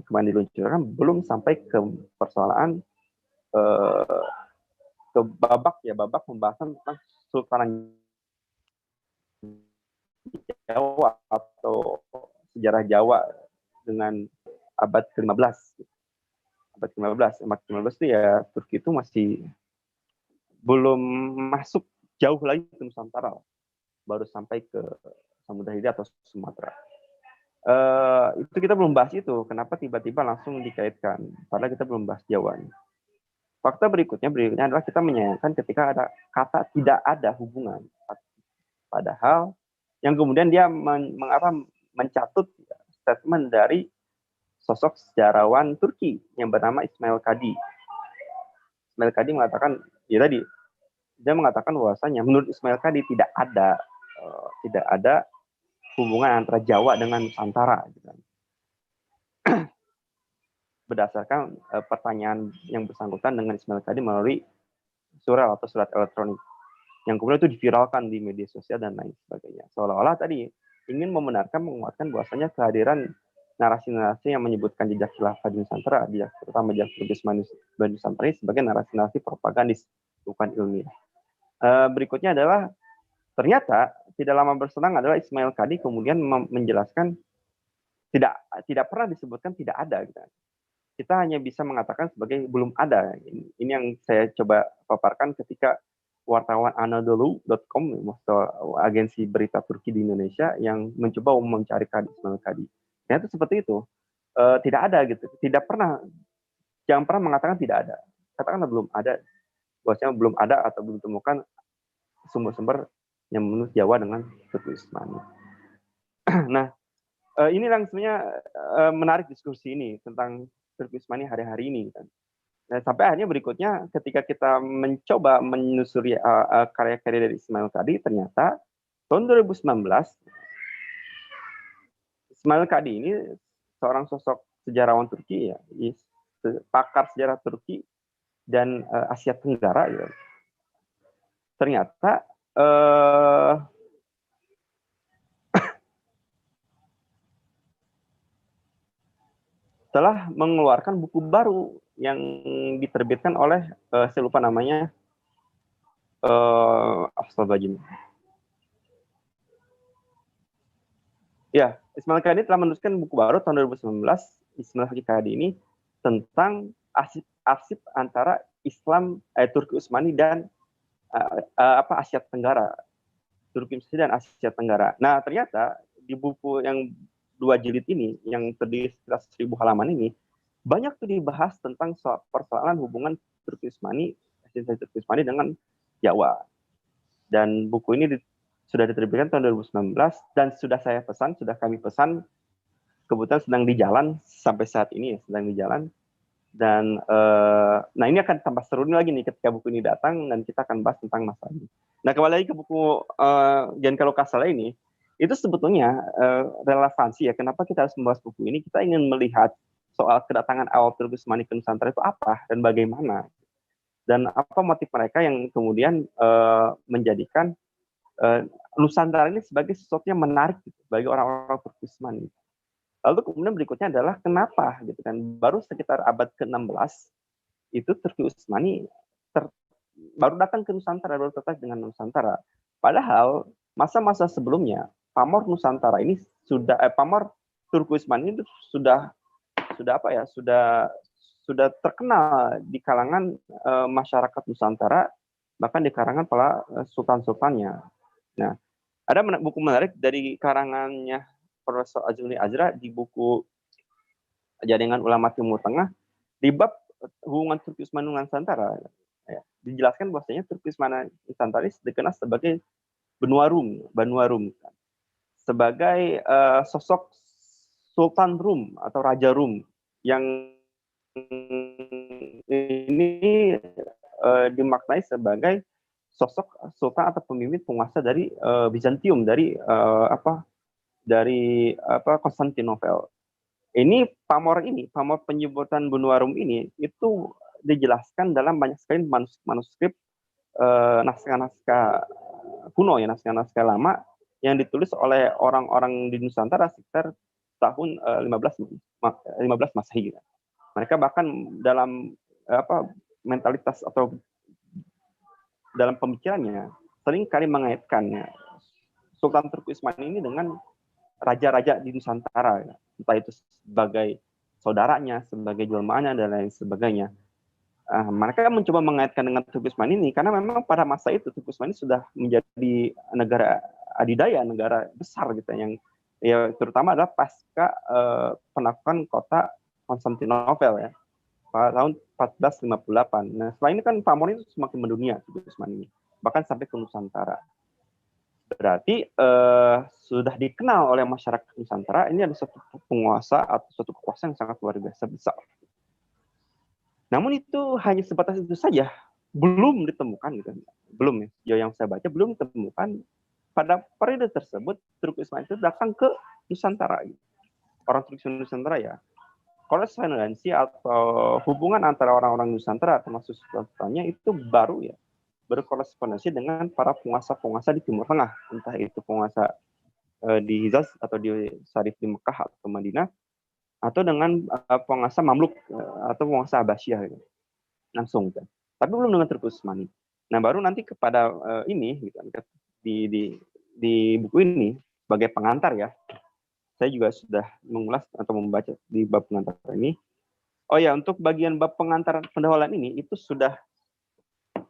kemarin diluncurkan belum sampai ke persoalan ke babak pembahasan tentang Sultanan Jawa atau sejarah Jawa dengan abad ke-15. Abad ke-15 itu ya Turki itu masih belum masuk jauh lagi ke Nusantara, baru sampai ke Samudra Hindia atau Sumatera. Itu kita belum bahas itu, kenapa tiba-tiba langsung dikaitkan, padahal kita belum bahas Jawa. Fakta berikutnya adalah kita menyayangkan ketika ada kata tidak ada hubungan, padahal yang kemudian dia mencatut statement dari sosok sejarawan Turki yang bernama Ismail Kadi. Ismail Kadi mengatakan, ya tadi, dia mengatakan bahwasanya menurut Ismail Kadi tidak ada hubungan antara Jawa dengan Nusantara. Gitu. Berdasarkan pertanyaan yang bersangkutan dengan Ismail Kadi melalui surat elektronik yang kemudian itu diviralkan di media sosial dan lain sebagainya. Seolah-olah tadi ingin menguatkan bahwasanya kehadiran narasi-narasi yang menyebutkan jejak khilafah di Nusantara, terutama jejak Turki Nusantara sebagai narasi-narasi propagandis, bukan ilmiah. Berikutnya adalah ternyata tidak lama berselang adalah Ismail Kadi kemudian menjelaskan tidak pernah disebutkan tidak ada. Gitu. Kita hanya bisa mengatakan sebagai belum ada. Ini yang saya coba paparkan ketika wartawan Anadolu.com, agensi berita Turki di Indonesia yang mencoba mencari Ismail Kadi. Ternyata seperti itu. Tidak ada gitu. Jangan pernah mengatakan tidak ada. Katakanlah belum ada. Bahwasanya belum ada atau belum ditemukan sumber-sumber yang menurut Jawa dengan Turki Utsmani. Nah, ini langsungnya menarik diskusi ini tentang Turki Utsmani hari-hari ini. Kan. Nah, sampai akhirnya berikutnya ketika kita mencoba menyusuri karya-karya dari Ismail Kadi, ternyata tahun 2019 Ismail Kadi ini seorang sosok sejarawan Turki ya, pakar sejarah Turki dan Asia Tenggara. Ya. Ternyata telah mengeluarkan buku baru yang diterbitkan oleh saya lupa namanya Astagfirullahaladzim. Ya, Ismail Kadi telah menuliskan buku baru tahun 2019, Ismail Kadi ini tentang arsip antara Islam Turki Utsmani dan Asia Tenggara. Turki Utsmani dan Asia Tenggara. Nah, ternyata di buku yang 2 jilid ini yang terdiri sekitar 1000 halaman ini banyak tuh dibahas tentang persoalan hubungan Turki Utsmani dengan Jawa. Dan buku ini sudah diterbitkan tahun 2019 dan sudah kami pesan, kebetulan sedang di jalan sampai saat ini ya, sedang di jalan. Dan nah ini akan tambah seru lagi nih ketika buku ini datang dan kita akan bahas tentang masalah ini. Nah, kembali lagi ke buku Giancarlo Casella ini, itu sebetulnya relevansi ya, kenapa kita harus membahas buku ini, kita ingin melihat soal kedatangan awal Turki Utsmani ke Nusantara itu apa dan bagaimana. Dan apa motif mereka yang kemudian menjadikan Nusantara ini sebagai sesuatu yang menarik gitu, bagi orang-orang Turki Utsmani. Lalu kemudian berikutnya adalah kenapa gitu kan, baru sekitar abad ke-16 itu Turki Utsmani baru datang ke Nusantara, baru tertarik dengan Nusantara. Padahal masa-masa sebelumnya pamor Nusantara ini pamor Turki Utsmani itu sudah terkenal di kalangan masyarakat Nusantara, bahkan di kalangan para sultan-sultannya. Nah, ada buku menarik dari karangannya Profesor Azuli Azra di buku Jaringan Ulama Timur Tengah di bab hubungan Turki Utsmani dengan Nusantara. Ya, dijelaskan bahwasanya Turki Utsmani Nusantara dikenal sebagai benua Rum, sebagai sosok Sultan Rum atau Raja Rum yang ini dimaknai sebagai sosok sultan atau pemimpin penguasa dari Bizantium, dari Konstantinopel. Ini pamor penyebutan benua Rum ini itu dijelaskan dalam banyak sekali manuskrip naskah-naskah kuno ya, naskah-naskah lama yang ditulis oleh orang-orang di Nusantara sekitar tahun 15 Masehi. Gitu. Mereka bahkan dalam mentalitas atau dalam pemikirannya sering kali mengaitkan Sultan Turki Utsmani ini dengan raja-raja di Nusantara, ya. Entah itu sebagai saudaranya, sebagai jelmaannya, dan lain sebagainya. Mereka mencoba mengaitkan dengan Turki Utsmani ini karena memang pada masa itu Turki Utsmani sudah menjadi negara adidaya, negara besar gitu, yang ya terutama adalah pasca penaklukan kota Konstantinopel ya pada tahun 1458. Nah, setelah ini kan pamor itu semakin mendunia Turki Utsmani, bahkan sampai ke Nusantara. Berarti sudah dikenal oleh masyarakat Nusantara ini ada suatu penguasa atau suatu kekuasaan yang sangat luar biasa besar. Namun itu hanya sebatas itu saja, belum ditemukan gitu. Belum ya, yang saya baca belum ditemukan pada periode tersebut Turki Utsmani itu datang ke Nusantara. Gitu. Orang Turki Nusantara ya, korespondensi atau hubungan antara orang-orang Nusantara termasuk sultannya itu baru ya, berkorespondensi dengan para penguasa-penguasa di Timur Tengah, entah itu penguasa di Hijaz atau di Sarif di Mekah atau Madinah, atau dengan penguasa Mamluk atau penguasa Abbasiyah gitu. Langsung gitu. Tapi belum dengan Turki Utsmani. Nah, baru nanti kepada ini gitu, di buku ini sebagai pengantar ya. Saya juga sudah mengulas atau membaca di bab pengantar ini. Oh ya, untuk bagian bab pengantar pendahuluan ini itu sudah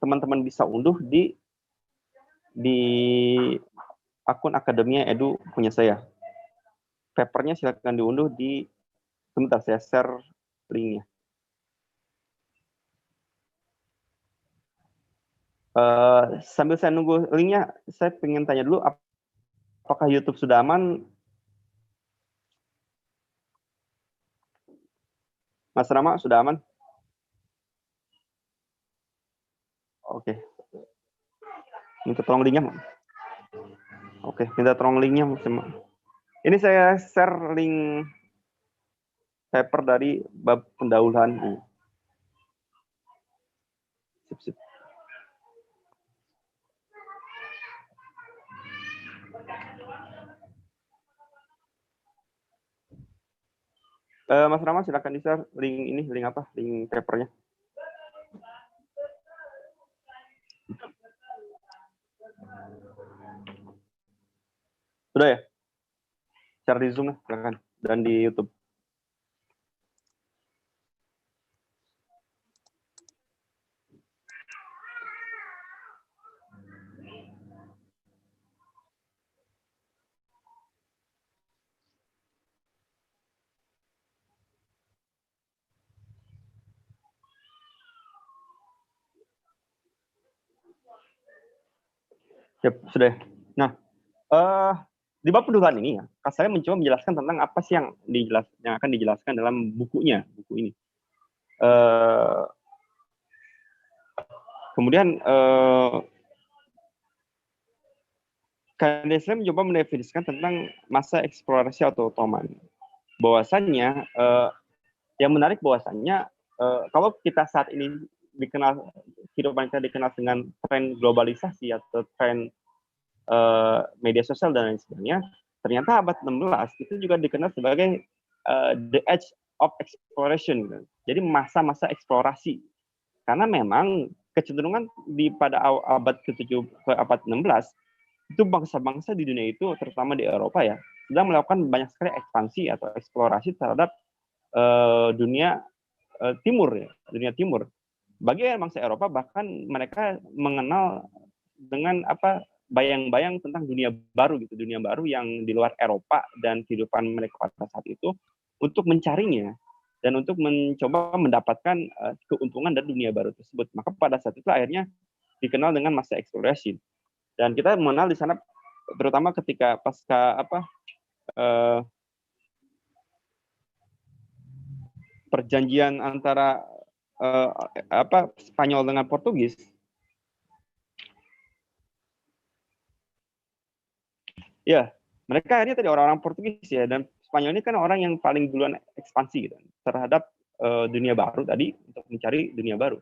teman-teman bisa unduh di akun Akademia Edu punya saya. Papernya silakan diunduh di sebentar saya share linknya. Sambil saya nunggu linknya, saya pengen tanya dulu, apakah YouTube sudah aman? Mas Rama, sudah aman? Oke. Minta tolong linknya. Oke, minta tolong linknya. Ini saya share link paper dari bab pendahuluan ini. Sip. Mas Rama, silakan di-share link ini, link apa? Link papernya. Sudah ya? Share di Zoom, silakan. Dan di YouTube. Siap, sudah. Nah, di bab pendahuluan ini ya, saya mencoba menjelaskan tentang apa sih yang akan dijelaskan dalam bukunya, buku ini. Kemudian Kandinsky mencoba mendefinisikan tentang masa eksplorasi atau Ottoman. Bahwasannya yang menarik bahwasannya kalau kita saat ini dikenal kehidupan kita dikenal dengan tren globalisasi atau tren media sosial dan lain sebagainya, ternyata abad 16 itu juga dikenal sebagai the age of exploration. Gitu. Jadi masa-masa eksplorasi. Karena memang kecenderungan pada abad ke-7 ke abad 16 itu bangsa-bangsa di dunia itu terutama di Eropa ya sedang melakukan banyak sekali ekspansi atau eksplorasi terhadap dunia timur ya, dunia timur. Bagi bangsa Eropa bahkan mereka mengenal dengan bayang-bayang tentang dunia baru gitu, dunia baru yang di luar Eropa dan kehidupan mereka pada saat itu untuk mencarinya dan untuk mencoba mendapatkan keuntungan dari dunia baru tersebut. Maka pada saat itu akhirnya dikenal dengan masa eksplorasi. Dan kita mengenal di sana terutama ketika pasca perjanjian antara Spanyol dengan Portugis. Ya, mereka akhirnya tadi orang-orang Portugis ya, dan Spanyol ini kan orang yang paling duluan ekspansi gitu, terhadap dunia baru tadi untuk mencari dunia baru.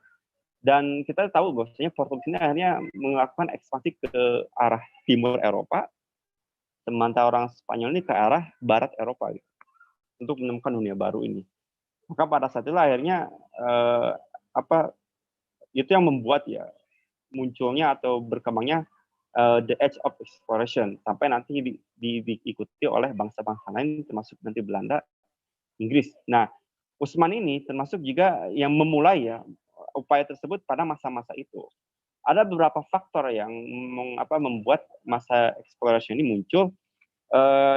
Dan kita tahu bahwasanya Portugis ini akhirnya melakukan ekspansi ke arah timur Eropa, sementara orang Spanyol ini ke arah barat Eropa. Gitu. untuk menemukan dunia baru ini. Maka pada saat itu akhirnya apa itu yang membuat ya munculnya atau berkembangnya the age of exploration sampai nanti diikuti oleh bangsa-bangsa lain termasuk nanti Belanda, Inggris. Nah, Utsmani ini termasuk juga yang memulai ya upaya tersebut pada masa-masa itu. Ada beberapa faktor yang membuat masa exploration ini muncul.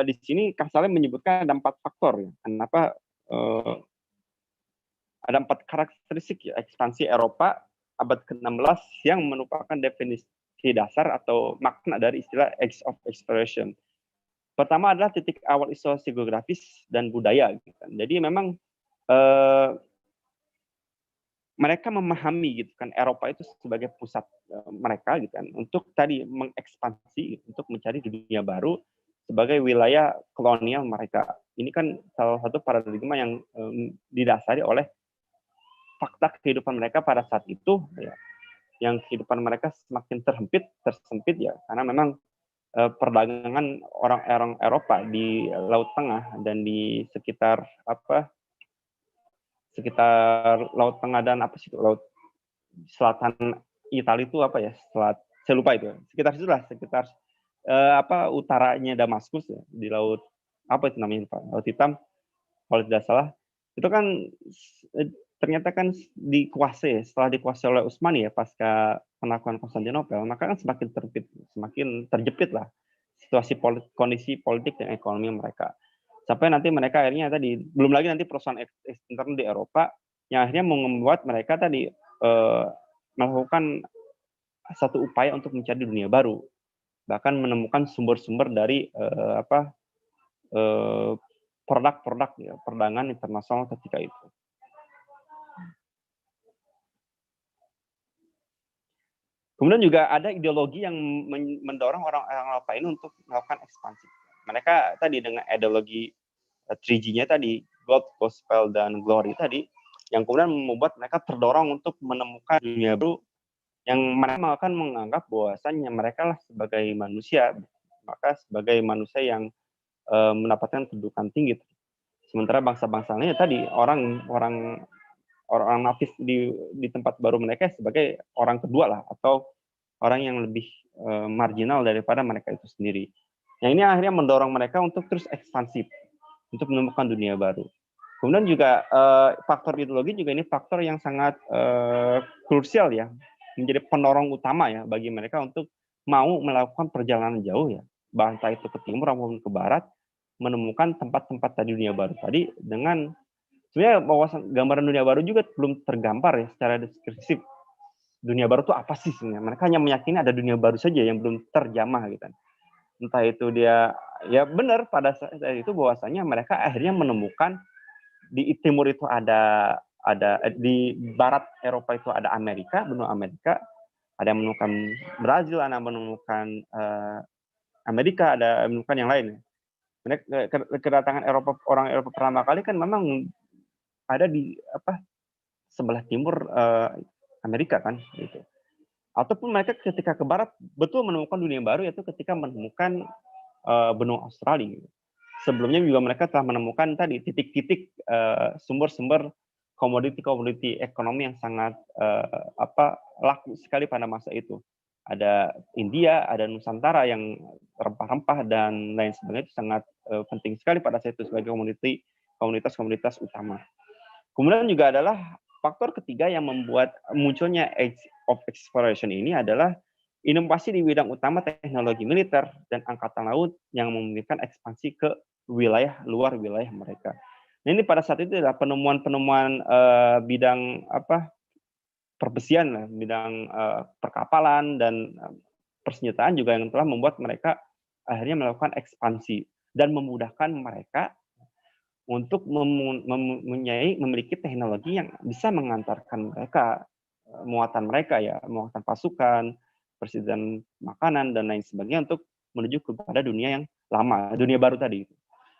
Di sini Kang Saleh menyebutkan ada 4 faktor ya. Kenapa ada 4 karakteristik ya ekspansi Eropa abad ke-16 yang merupakan definisi dasar atau makna dari istilah age of exploration. Pertama adalah titik awal isolasi geografis dan budaya. Gitu kan. Jadi memang mereka memahami gitu kan Eropa itu sebagai pusat mereka gitu kan untuk tadi mengekspansi untuk mencari dunia baru sebagai wilayah kolonial mereka. Ini kan salah satu paradigma yang didasari oleh fakta kehidupan mereka pada saat itu ya, yang kehidupan mereka semakin tersempit ya karena memang perdagangan orang-orang Eropa di Laut Tengah dan di sekitar Laut Tengah dan Laut Selatan Italia itu saya lupa itu. Sekitar utaranya Damaskus ya, di laut apa itu namanya Pak? Laut Hitam kalau tidak salah. Itu kan ternyata kan setelah dikuasai oleh Utsmani ya pasca penaklukan Konstantinopel, maka kan semakin terjepit lah kondisi politik dan ekonomi mereka. Sampai nanti mereka akhirnya belum lagi nanti perusahaan eksternal di Eropa yang akhirnya membuat mereka melakukan satu upaya untuk mencari dunia baru, bahkan menemukan sumber-sumber dari produk-produk ya, perdagangan internasional ketika itu. Kemudian juga ada ideologi yang mendorong orang-orang Eropa ini untuk melakukan ekspansi. Mereka tadi dengan ideologi 3G-nya tadi, God, Gospel, dan Glory tadi, yang kemudian membuat mereka terdorong untuk menemukan dunia baru yang mereka akan menganggap bahwasannya mereka lah sebagai manusia, maka sebagai manusia yang mendapatkan kedudukan tinggi. Sementara bangsa-bangsa lainnya tadi orang natif di tempat baru mereka sebagai orang kedua lah atau orang yang lebih marginal daripada mereka itu sendiri. Yang ini akhirnya mendorong mereka untuk terus ekspansif untuk menemukan dunia baru. Kemudian juga faktor ideologi juga ini faktor yang sangat krusial ya, menjadi pendorong utama ya bagi mereka untuk mau melakukan perjalanan jauh ya, entah itu ke timur maupun ke barat, menemukan tempat-tempat tadi dunia baru tadi dengan sebenarnya gambaran dunia baru juga belum tergambar ya secara deskriptif. Dunia baru itu apa sih sebenarnya? Mereka hanya meyakini ada dunia baru saja yang belum terjamah gitu. Entah itu dia ya benar pada saat itu bahwasanya mereka akhirnya menemukan di timur itu ada di barat Eropa itu ada benua Amerika, ada yang menemukan Brazil, ada yang menemukan Amerika, ada yang menemukan yang lain. Kedatangan orang Eropa pertama kali kan memang ada di sebelah timur Amerika kan gitu. Ataupun mereka ketika ke barat betul menemukan dunia baru yaitu ketika menemukan benua Australia. Gitu. Sebelumnya juga mereka telah menemukan tadi titik-titik sumber-sumber komoditi ekonomi yang sangat laku sekali pada masa itu. Ada India, ada Nusantara yang rempah-rempah dan lain sebagainya itu sangat penting sekali pada saat itu sebagai komunitas utama. Kemudian juga adalah faktor ketiga yang membuat munculnya age of exploration ini adalah inovasi di bidang utama teknologi militer dan angkatan laut yang memungkinkan ekspansi ke luar wilayah mereka. Nah, ini pada saat itu adalah penemuan-penemuan bidang perbesian, bidang perkapalan dan persenjataan juga yang telah membuat mereka akhirnya melakukan ekspansi dan memudahkan mereka untuk memiliki teknologi yang bisa mengantarkan mereka muatan pasukan, persediaan makanan dan lain sebagainya untuk menuju kepada dunia yang lama, dunia baru tadi.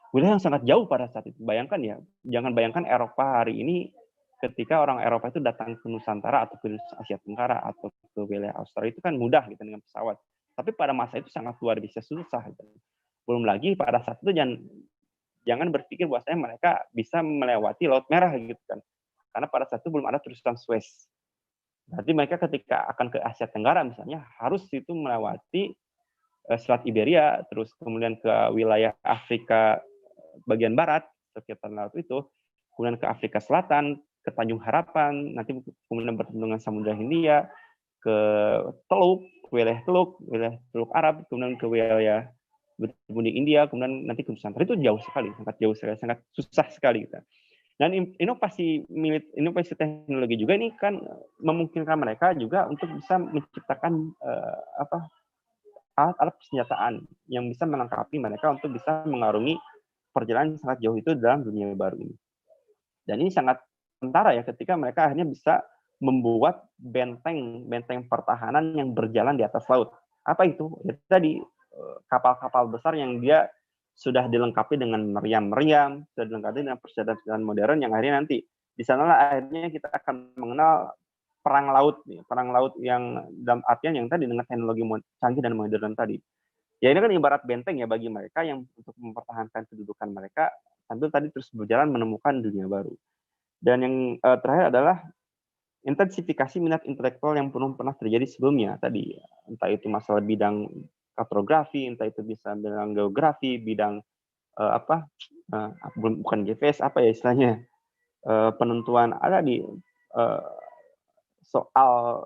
Wilayah yang sangat jauh pada saat itu. Jangan bayangkan Eropa hari ini ketika orang Eropa itu datang ke Nusantara atau ke Asia Tenggara atau ke wilayah Australia itu kan mudah gitu dengan pesawat. Tapi pada masa itu sangat luar biasa susah. Gitu. Belum lagi pada saat itu jangan berpikir bahwasanya mereka bisa melewati Laut Merah gitu kan. Karena pada saat itu belum ada terusan Suez. Berarti mereka ketika akan ke Asia Tenggara misalnya harus itu melewati Selat Iberia, terus kemudian ke wilayah Afrika bagian barat sekitar laut itu, kemudian ke Afrika Selatan, ke Tanjung Harapan, nanti kemudian bertemu dengan Samudra Hindia, ke wilayah Teluk Arab, kemudian ke wilayah bertemu di India, kemudian nanti ke Nusantara. Itu jauh sekali, sangat susah sekali kita. Dan inovasi teknologi juga ini kan memungkinkan mereka juga untuk bisa menciptakan alat-alat persenjataan yang bisa melengkapi mereka untuk bisa mengarungi perjalanan sangat jauh itu dalam dunia baru ini. Dan ini sangat kentara ya ketika mereka akhirnya bisa membuat benteng pertahanan yang berjalan di atas laut. Apa itu? Ya, tadi kapal-kapal besar yang dia sudah dilengkapi dengan meriam-meriam, sudah dilengkapi dengan persenjataan modern yang akhirnya nanti di sanalah akhirnya kita akan mengenal perang laut yang dalam artian yang tadi dengan teknologi canggih dan modern tadi. Ya ini kan ibarat benteng ya bagi mereka yang untuk mempertahankan kedudukan mereka sambil tadi terus berjalan menemukan dunia baru. Dan yang terakhir adalah intensifikasi minat intelektual yang belum pernah terjadi sebelumnya tadi, entah itu masalah bidang kartografi, entah itu bisa bidang geografi, bidang bukan GPS apa ya istilahnya, penentuan ada di soal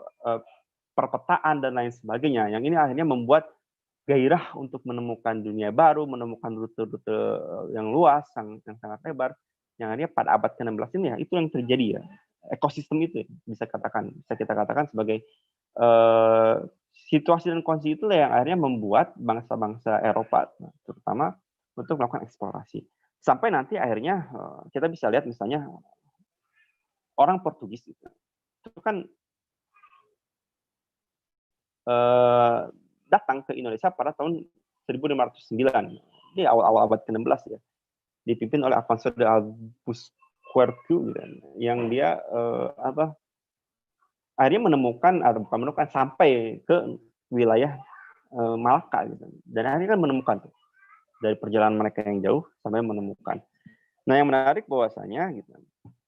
perpetaan dan lain sebagainya. Yang ini akhirnya membuat gairah untuk menemukan dunia baru, menemukan rute-rute yang luas, yang sangat lebar, yang akhirnya pada abad ke-16 ini ya, itu yang terjadi ya. Ekosistem itu bisa kita katakan sebagai situasi dan kondisi itu yang akhirnya membuat bangsa-bangsa Eropa, terutama untuk melakukan eksplorasi. Sampai nanti akhirnya kita bisa lihat misalnya orang Portugis itu kan datang ke Indonesia pada tahun 1509, di awal-awal abad ke-16 ya, dipimpin oleh Afonso de Albuquerque gitu, yang dia akhirnya menemukan sampai ke wilayah Malaka gitu, dan akhirnya kan menemukan tuh, dari perjalanan mereka yang jauh sampai menemukan. Nah yang menarik bahwasanya gitu,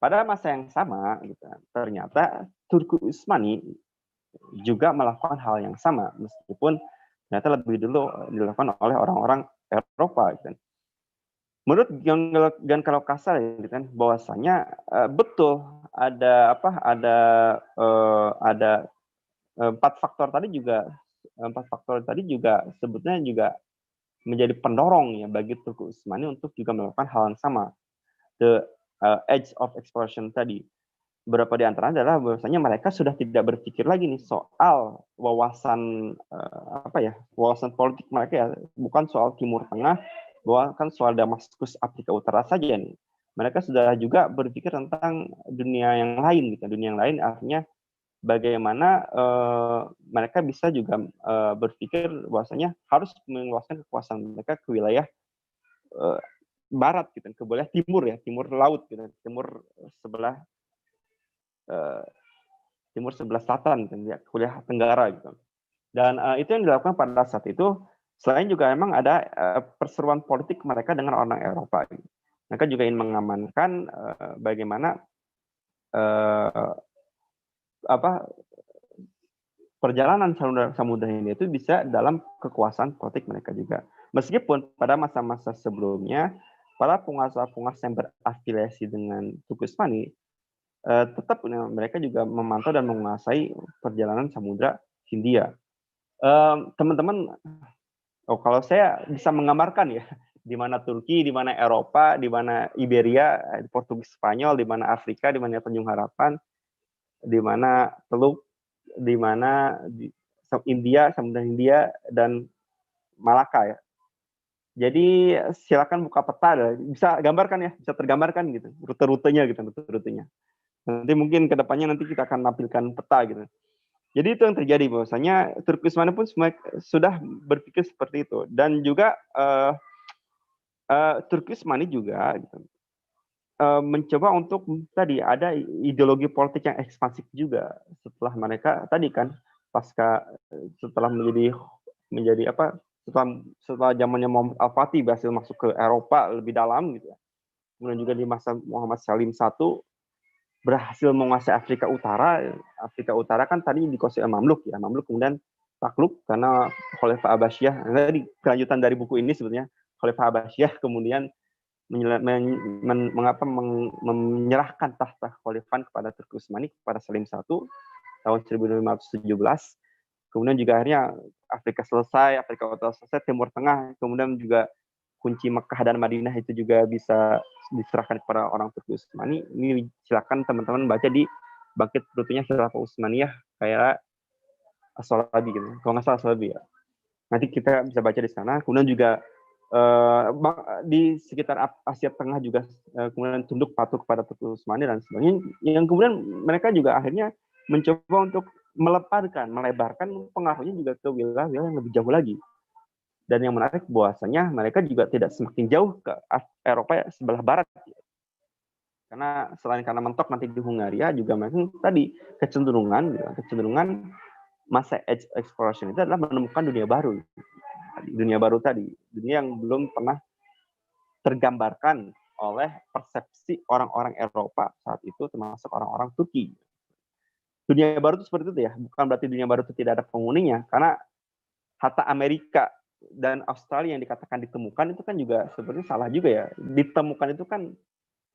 pada masa yang sama gitu, ternyata Turki Utsmani juga melakukan hal yang sama meskipun ternyata lebih dulu dilakukan oleh orang-orang Eropa gitu. Menurut Giancarlo Casal gitu kan bahwasanya betul ada empat faktor tadi juga sebetulnya juga menjadi pendorong ya bagi Turki Utsmani untuk juga melakukan hal yang sama, the edge of exploration tadi. Beberapa di antaranya adalah bahwasanya mereka sudah tidak berpikir lagi nih soal wawasan wawasan politik mereka ya, bukan soal Timur Tengah, bukan soal Damaskus Afrika Utara saja nih. Mereka sudah juga berpikir tentang dunia yang lain gitu. Dunia yang lain artinya bagaimana mereka bisa juga berpikir bahwasanya harus meluaskan kekuasaan mereka ke wilayah barat gitu, ke wilayah timur ya, timur laut gitu, timur sebelah selatan, wilayah Tenggara gitu. Dan itu yang dilakukan pada saat itu. Selain juga memang ada perseruan politik mereka dengan orang Eropa. Gitu. Mereka juga ingin mengamankan bagaimana perjalanan Samudra Hindia itu bisa dalam kekuasaan politik mereka juga. Meskipun pada masa-masa sebelumnya para penguasa-penguasa yang berafiliasi dengan Turki Utsmani tetap mereka juga memantau dan menguasai perjalanan Samudra Hindia. Teman-teman, kalau saya bisa menggambarkan ya, di mana Turki, di mana Eropa, di mana Iberia, Portugis Spanyol, di mana Afrika, di mana Tanjung Harapan, di mana Teluk, di mana India, Samudra Hindia, dan Malaka ya. Jadi silakan buka peta, bisa gambarkan ya, bisa tergambarkan gitu, rute-rutenya. Nanti mungkin ke depannya nanti kita akan tampilkan peta gitu. Jadi itu yang terjadi bahwasanya Turki Utsmani pun sudah berpikir seperti itu, dan juga Turki Utsmani juga gitu, mencoba untuk tadi ada ideologi politik yang ekspansif juga setelah mereka tadi kan setelah menjadi setelah zamannya Muhammad Al-Fatih berhasil masuk ke Eropa lebih dalam gitu ya. Kemudian juga di masa Muhammad Salim I berhasil menguasai Afrika Utara. Afrika Utara kan tadi dikuasai Mamluk ya. Mamluk kemudian takluk karena Khalifah Abbasiyah. Nah, tadi kelanjutan dari buku ini sebenarnya Khalifah Abbasiyah kemudian menyerahkan tahta khalifan kepada Turki Utsmani kepada Salim I tahun 1517. Kemudian juga akhirnya Afrika selesai, Afrika Utara selesai, Timur Tengah, kemudian juga kunci Mekah dan Madinah itu juga bisa diserahkan kepada orang Turki Utsmani. Ini silakan teman-teman baca di Bangkit Berdirinya Khilafah Utsmaniyah kayak As-Solabi gitu. Kalau nggak salah As-Solabi ya. Nanti kita bisa baca di sana. Kemudian juga di sekitar Asia Tengah juga kemudian tunduk patuh kepada Turki Utsmani dan sebagainya. Yang kemudian mereka juga akhirnya mencoba untuk melebarkan pengaruhnya juga ke wilayah-wilayah yang lebih jauh lagi. Dan yang menarik bahwasanya mereka juga tidak semakin jauh ke Eropa sebelah barat. Karena selain karena mentok nanti di Hungaria juga memang tadi kecenderungan masa exploration itu adalah menemukan dunia baru. Dunia baru tadi, dunia yang belum pernah tergambarkan oleh persepsi orang-orang Eropa saat itu termasuk orang-orang Turki. Dunia baru itu seperti itu ya, bukan berarti dunia baru itu tidak ada penghuninya, karena hatta Amerika dan Australia yang dikatakan ditemukan itu kan juga sebenarnya salah juga ya. Ditemukan itu kan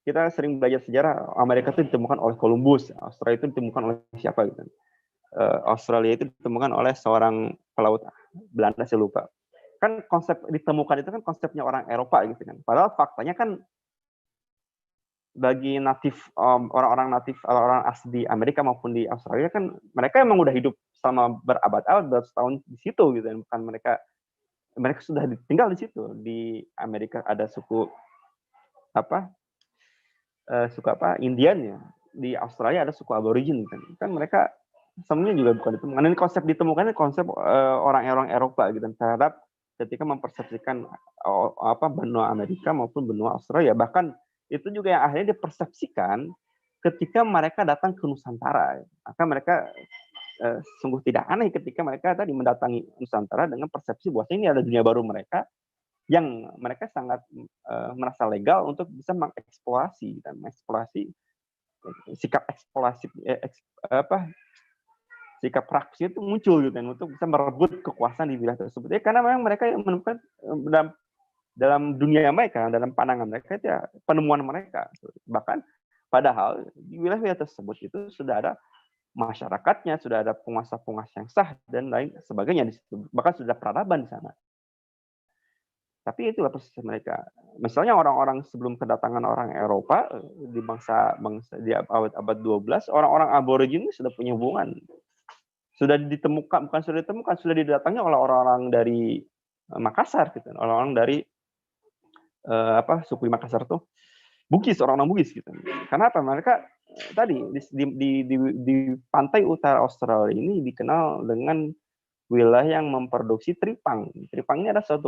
kita sering belajar sejarah, Amerika itu ditemukan oleh Columbus, Australia itu ditemukan oleh siapa gitu. Australia itu ditemukan oleh seorang pelaut Belanda, saya lupa. Kan konsep ditemukan itu kan konsepnya orang Eropa gitu kan. Padahal faktanya kan bagi natif orang-orang natif orang asli di Amerika maupun di Australia kan mereka emang udah hidup selama berabad-abad, beratus tahun di situ gitu kan. Bukan mereka sudah tinggal di situ. Di Amerika ada suku Indian ya. Di Australia ada suku Aborigin kan. Kan mereka semuanya juga bukan ditemukan. Ini konsep ditemukan konsep orang-orang Eropa gitu terhadap ketika mempersepsikan benua Amerika maupun benua Australia. Bahkan itu juga yang akhirnya dipersepsikan ketika mereka datang ke Nusantara. Maka mereka sungguh tidak aneh ketika mereka tadi mendatangi Nusantara dengan persepsi bahwa ini ada dunia baru mereka yang mereka sangat merasa legal untuk bisa mengeksplorasi dan mengeksplorasi sikap eksplorasi sikap praksi itu muncul gitu kan untuk bisa merebut kekuasaan di wilayah tersebut ya karena memang mereka yang menemukan dalam dunia mereka, dalam pandangan mereka itu ya penemuan mereka. Bahkan padahal di wilayah tersebut itu sudah ada masyarakatnya, sudah ada penguasa-penguasa yang sah dan lain sebagainya di situ. Bahkan sudah peradaban di sana. Tapi itulah posisi mereka. Misalnya orang-orang sebelum kedatangan orang Eropa di bangsa di abad 12, orang-orang aborigin sudah punya hubungan. Sudah ditemukan, sudah didatangi oleh orang-orang dari Makassar gitu. Orang-orang dari suku di Makassar tuh Bugis, orang-orang Bugis gitu. Karena apa? Mereka tadi di pantai utara Australia ini dikenal dengan wilayah yang memproduksi teripang. Teripang ini adalah suatu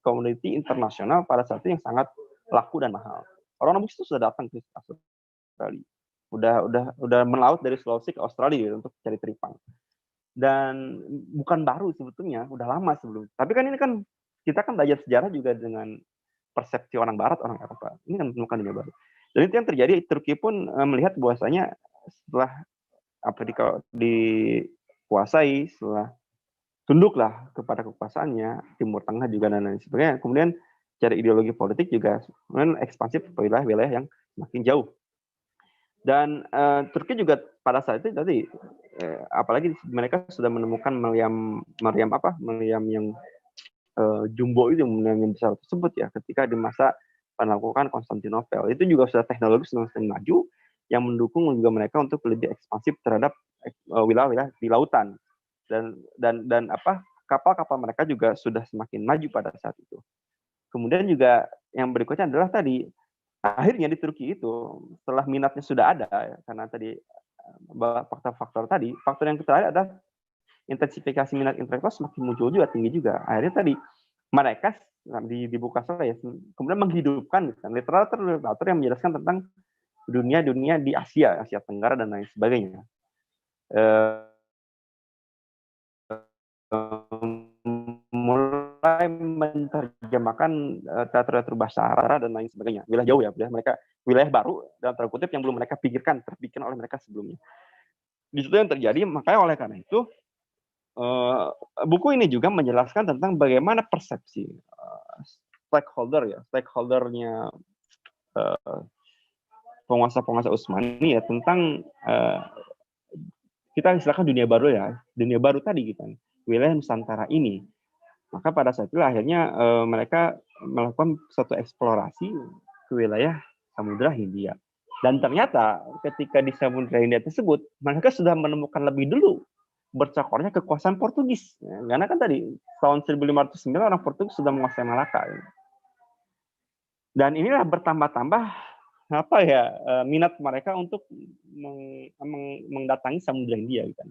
komoditi internasional pada saat itu yang sangat laku dan mahal. Orang Bugis itu sudah datang ke Australia. Udah melaut dari Sulawesi ke Australia gitu, untuk cari teripang. Dan bukan baru sebetulnya, udah lama sebelum. Tapi kan ini kan kita kan belajar sejarah juga dengan persepsi orang Barat, orang Eropa. Ini kan bukan dunia baru. Dan itu yang terjadi, Turki pun melihat bahwasanya setelah Afrika dikuasai, setelah tunduklah kepada kekuasaannya, Timur Tengah juga dan lain sebagainya. Kemudian secara ideologi politik juga kemudian ekspansif ke wilayah-wilayah yang makin jauh. Dan Turki juga pada saat itu tadi, apalagi mereka sudah menemukan meriam yang jumbo itu yang besar tersebut ya, ketika di masa penaklukan Konstantinopel. Itu juga sudah teknologi semakin maju yang mendukung juga mereka untuk lebih ekspansif terhadap wilayah-wilayah di lautan. Dan kapal-kapal mereka juga sudah semakin maju pada saat itu. Kemudian juga yang berikutnya adalah tadi akhirnya di Turki itu setelah minatnya sudah ada ya, karena tadi faktor-faktor tadi, faktor yang terakhir adalah intensifikasi minat intelektual semakin muncul juga, tinggi juga. Akhirnya tadi mereka dibuka saya kemudian menghidupkan literatur yang menjelaskan tentang dunia di Asia Tenggara dan lain sebagainya. Mulai mulai menerjemahkan teater-teater bahasa Arab dan lain sebagainya. Wilayah jauh ya, wilayah baru dalam tanda kutip yang belum mereka terpikirkan oleh mereka sebelumnya. Di situ yang terjadi, makanya oleh karena itu buku ini juga menjelaskan tentang bagaimana persepsi stakeholdernya penguasa-penguasa Utsmani ya tentang kita istilahkan dunia baru tadi gitu, wilayah Nusantara ini. Maka pada saat itu akhirnya mereka melakukan suatu eksplorasi ke wilayah Samudra Hindia. Dan ternyata ketika di Samudra Hindia tersebut, mereka sudah menemukan lebih dulu bercakornya kekuasaan Portugis. Karena kan tadi tahun 1509 orang Portugis sudah menguasai Malaka. Dan inilah bertambah-tambah minat mereka untuk mendatangi Samudra Hindia gitu.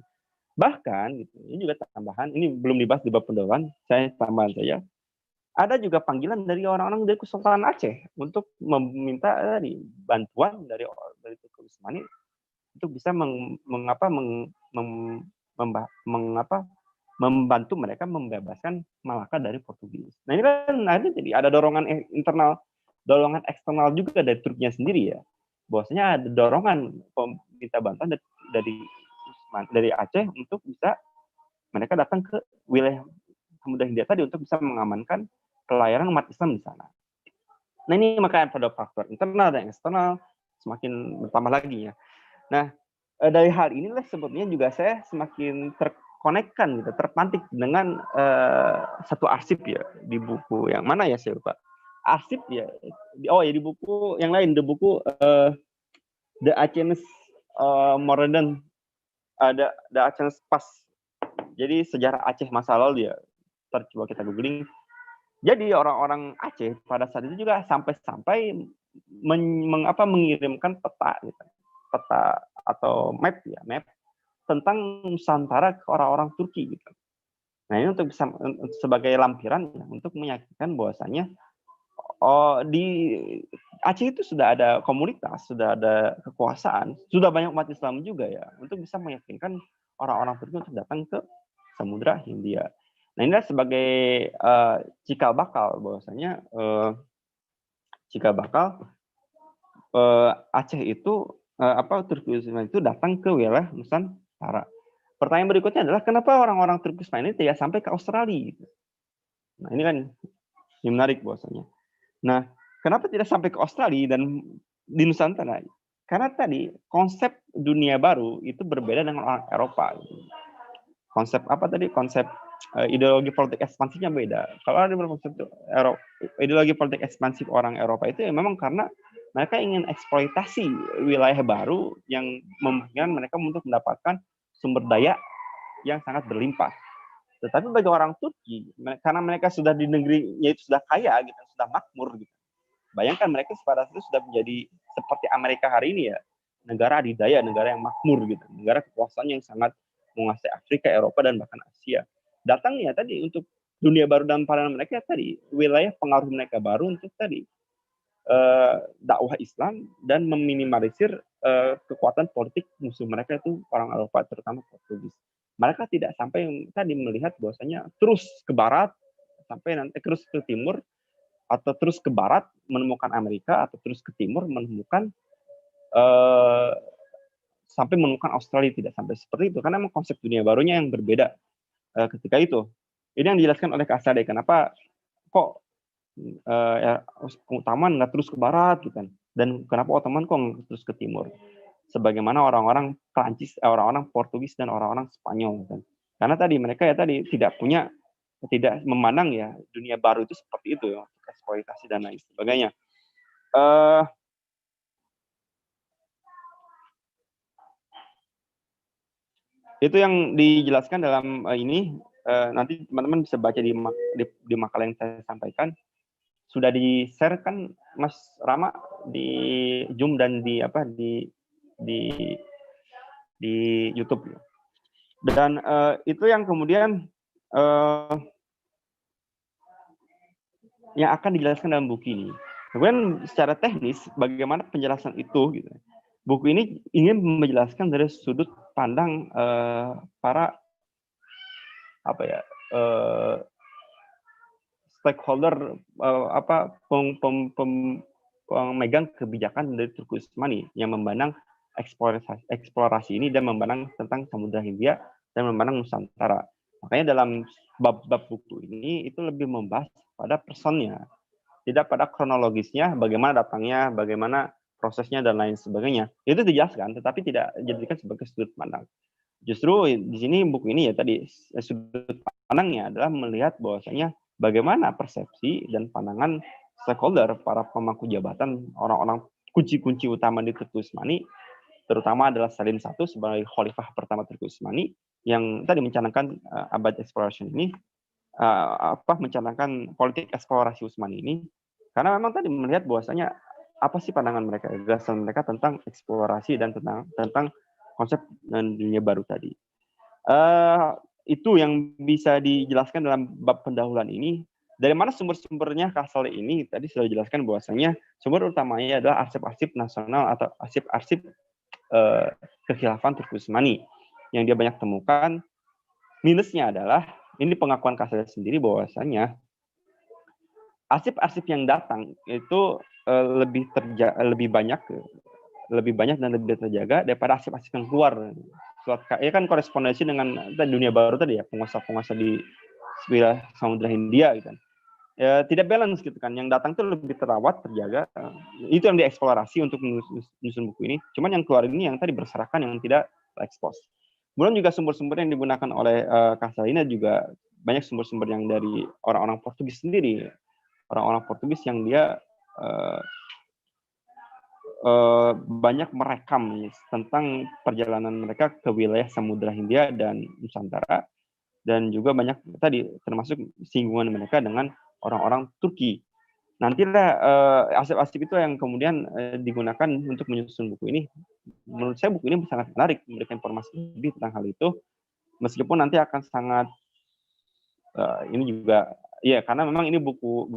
Bahkan gitu, ini juga tambahan, ini belum dibahas di bab pendahuluan, saya tambahan saja. Ada juga panggilan dari orang-orang dari Kesultanan Aceh untuk meminta bantuan dari Turki Utsmani untuk bisa membantu mereka membebaskan Malaka dari Portugis. Nah ini kan akhirnya jadi ada dorongan internal, dorongan eksternal juga dari Turkinya sendiri ya. Bahwasanya ada dorongan minta bantuan dari Aceh untuk bisa mereka datang ke wilayah Samudra Hindia tadi untuk bisa mengamankan pelayanan umat Islam di sana. Nah ini makanya pada faktor internal dan eksternal semakin bertambah lagi ya. Nah dari hal inilah sebetulnya juga saya semakin terkonekkan gitu, terpantik dengan satu arsip ya di buku yang mana ya saya lupa. Arsip ya, di buku yang lain, di buku The Achen's Modern, The Achen's Past. Jadi sejarah Aceh masa lalu ya. Coba kita googling. Jadi orang-orang Aceh pada saat itu juga sampai mengirimkan peta atau map tentang Nusantara ke orang-orang Turki gitu. Nah ini untuk bisa sebagai lampiran ya, untuk meyakinkan bahwasanya di Aceh itu sudah ada komunitas, sudah ada kekuasaan, sudah banyak umat Islam juga ya, untuk bisa meyakinkan orang-orang Turki untuk datang ke Samudra Hindia. Nah inilah sebagai cikal bakal bahwasanya Aceh itu Turki Utsmani itu datang ke wilayah Nusantara. Pertanyaan berikutnya adalah kenapa orang-orang Turki Utsmani ini tidak sampai ke Australia? Gitu. Nah ini kan yang menarik bahwasanya. Nah kenapa tidak sampai ke Australia dan di Nusantara? Karena tadi konsep dunia baru itu berbeda dengan orang Eropa. Gitu. Konsep konsep ideologi politik ekspansifnya beda. Kalau ada konsep ideologi politik ekspansif orang Eropa itu ya memang karena mereka ingin eksploitasi wilayah baru yang memungkinkan mereka untuk mendapatkan sumber daya yang sangat berlimpah. Tetapi bagi orang Turki, karena mereka sudah di negerinya itu sudah kaya, gitu, sudah makmur, gitu. Bayangkan mereka pada itu sudah menjadi seperti Amerika hari ini ya, negara adidaya, negara yang makmur, gitu, negara kekuasaan yang sangat menguasai Afrika, Eropa, dan bahkan Asia. Datangnya tadi untuk dunia baru dan pandangan mereka tadi, wilayah pengaruh mereka baru untuk tadi dakwah Islam dan meminimalisir kekuatan politik musuh mereka itu orang Eropa, terutama Portugis. Mereka tidak sampai tadi melihat bahwasanya terus ke barat sampai nanti terus ke timur atau terus ke barat menemukan Amerika atau terus ke timur menemukan sampai menemukan Australia, tidak sampai seperti itu karena memang konsep dunia barunya yang berbeda ketika itu. Ini yang dijelaskan oleh Kak Sade, kenapa kok Ottoman nggak terus ke barat gitu kan, dan kenapa Ottoman kok nggak terus ke timur sebagaimana orang-orang Prancis, orang-orang Portugis dan orang-orang Spanyol kan. Karena tadi mereka ya tadi tidak memandang ya dunia baru itu seperti itu ya, eksploitasi dan lain sebagainya. Itu yang dijelaskan dalam ini, nanti teman-teman bisa baca di makalah yang saya sampaikan. Sudah di-share kan Mas Rama di Zoom dan di YouTube. Dan itu yang kemudian yang akan dijelaskan dalam buku ini. Kemudian secara teknis bagaimana penjelasan itu gitu. Buku ini ingin menjelaskan dari sudut pandang para stakeholder pemegang kebijakan dari Turki Utsmani yang memandang eksplorasi ini dan memandang tentang Samudra Hindia dan memandang Nusantara. Makanya dalam bab-bab buku ini itu lebih membahas pada personnya, tidak pada kronologisnya, bagaimana datangnya, bagaimana prosesnya dan lain sebagainya. Itu dijelaskan, tetapi tidak dijadikan sebagai sudut pandang. Justru di sini buku ini ya tadi sudut pandangnya adalah melihat bahwasanya bagaimana persepsi dan pandangan stakeholder, para pemangku jabatan, orang-orang kunci-kunci utama di Turki Utsmani, terutama adalah Salim I sebagai khalifah pertama Turki Utsmani yang tadi mencanangkan abad exploration ini, mencanangkan politik eksplorasi Utsmani ini, karena memang tadi melihat bahwasanya apa sih pandangan mereka, gagasan mereka tentang eksplorasi dan tentang konsep dunia baru tadi. Itu yang bisa dijelaskan dalam bab pendahuluan ini. Dari mana sumber-sumbernya Kasal ini? Tadi sudah dijelaskan bahwasanya sumber utamanya adalah arsip-arsip nasional atau arsip-arsip kekhilafan Turki Utsmani yang dia banyak temukan. Minusnya adalah ini pengakuan Kasal sendiri bahwasanya arsip-arsip yang datang itu lebih banyak dan lebih terjaga daripada arsip-arsip yang keluar. Ya kan korespondensi dengan dunia baru tadi ya, penguasa-penguasa di wilayah Samudra Hindia gitu kan. Ya, tidak balance gitu kan. Yang datang tuh lebih terawat, terjaga. Itu yang dieksplorasi untuk menyusun buku ini. Cuman yang keluar ini yang tadi berserakan, yang tidak ekspos. Kemudian juga sumber-sumber yang digunakan oleh Kasal ini juga banyak sumber-sumber yang dari orang-orang Portugis sendiri. Orang-orang Portugis yang dia banyak merekam tentang perjalanan mereka ke wilayah Samudra Hindia dan Nusantara, dan juga banyak tadi termasuk singgungan mereka dengan orang-orang Turki. Nantilah arsip-arsip itu yang kemudian digunakan untuk menyusun buku ini. Menurut saya buku ini sangat menarik, memberikan informasi lebih tentang hal itu, meskipun nanti akan sangat ini juga ya karena memang ini buku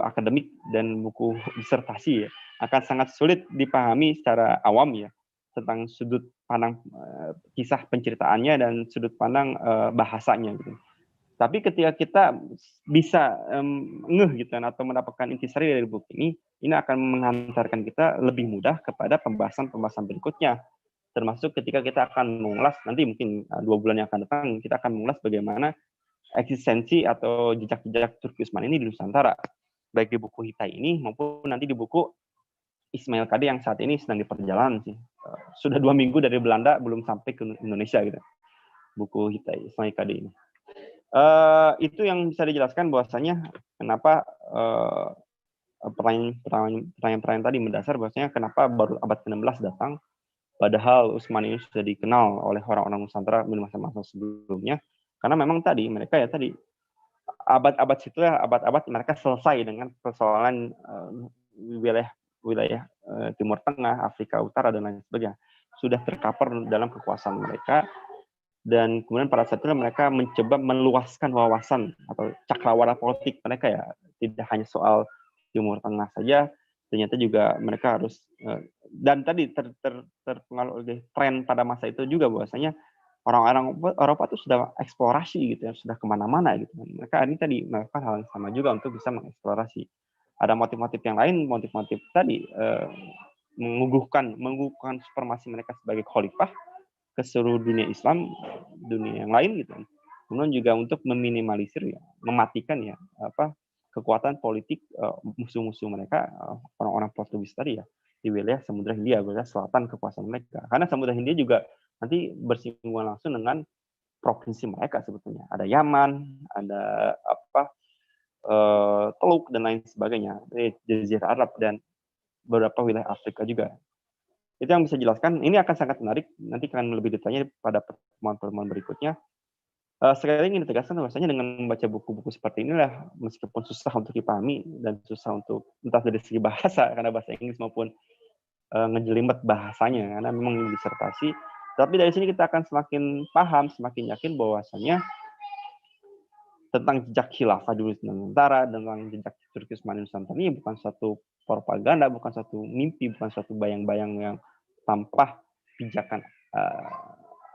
akademik dan buku disertasi ya, akan sangat sulit dipahami secara awam ya tentang sudut pandang kisah penceritaannya dan sudut pandang bahasanya gitu. Tapi ketika kita bisa ngeh gitu kan atau mendapatkan intisari dari buku ini akan mengantarkan kita lebih mudah kepada pembahasan-pembahasan berikutnya. Termasuk ketika kita akan mengulas nanti mungkin 2 bulan yang akan datang, kita akan mengulas bagaimana eksistensi atau jejak-jejak Turki Utsmani ini di Nusantara, baik di buku Hitai ini maupun nanti di buku Ismail Kade yang saat ini sedang diperjalanan sih. Sudah 2 minggu dari Belanda belum sampai ke Indonesia gitu. Buku Hitai Ismail Kade ini. Itu yang bisa dijelaskan bahwasanya kenapa pertanyaan tadi mendasar bahwasanya kenapa baru abad ke-16 datang, padahal Utsmani ini sudah dikenal oleh orang-orang Nusantara di masa-masa sebelumnya. Karena memang tadi mereka ya tadi abad-abad situ ya abad-abad mereka selesai dengan persoalan wilayah Timur Tengah, Afrika Utara dan lain sebagainya sudah tercover dalam kekuasaan mereka, dan kemudian pada saat itu mereka mencoba meluaskan wawasan atau cakrawala politik mereka ya, tidak hanya soal Timur Tengah saja, ternyata juga mereka harus dan tadi terpengaruh oleh tren pada masa itu juga bahwasanya orang-orang Eropa itu sudah eksplorasi gitu ya, sudah kemana-mana gitu. Mereka ini tadi melakukan hal yang sama juga untuk bisa mengeksplorasi. Ada motif-motif yang lain, motif-motif tadi mengukuhkan supremasi mereka sebagai khalifah ke seluruh dunia Islam, dunia yang lain gitu. Kemudian juga untuk meminimalisir ya, mematikan ya kekuatan politik musuh-musuh mereka, orang-orang Portugis tadi ya, di wilayah Samudra Hindia, wilayah selatan kekuasaan mereka. Karena Samudra Hindia juga nanti bersinggungan langsung dengan provinsi mereka sebetulnya. Ada Yaman, ada Teluk dan lain sebagainya, Jazirah Arab dan beberapa wilayah Afrika juga. Itu yang bisa dijelaskan. Ini akan sangat menarik. Nanti akan lebih detailnya pada pertemuan-pertemuan berikutnya. Sekali lagi ingin ditegaskan bahwasanya dengan membaca buku-buku seperti inilah, meskipun susah untuk dipahami dan susah untuk entah dari segi bahasa karena bahasa Inggris maupun ngejelimet bahasanya karena memang ini disertasi, tapi dari sini kita akan semakin paham, semakin yakin bahwasanya tentang jejak khilafah dulu Nusantara, tentang jejak Turki Utsmani Nusantara ini bukan satu propaganda, bukan satu mimpi, bukan satu bayang-bayang yang tanpa pijakan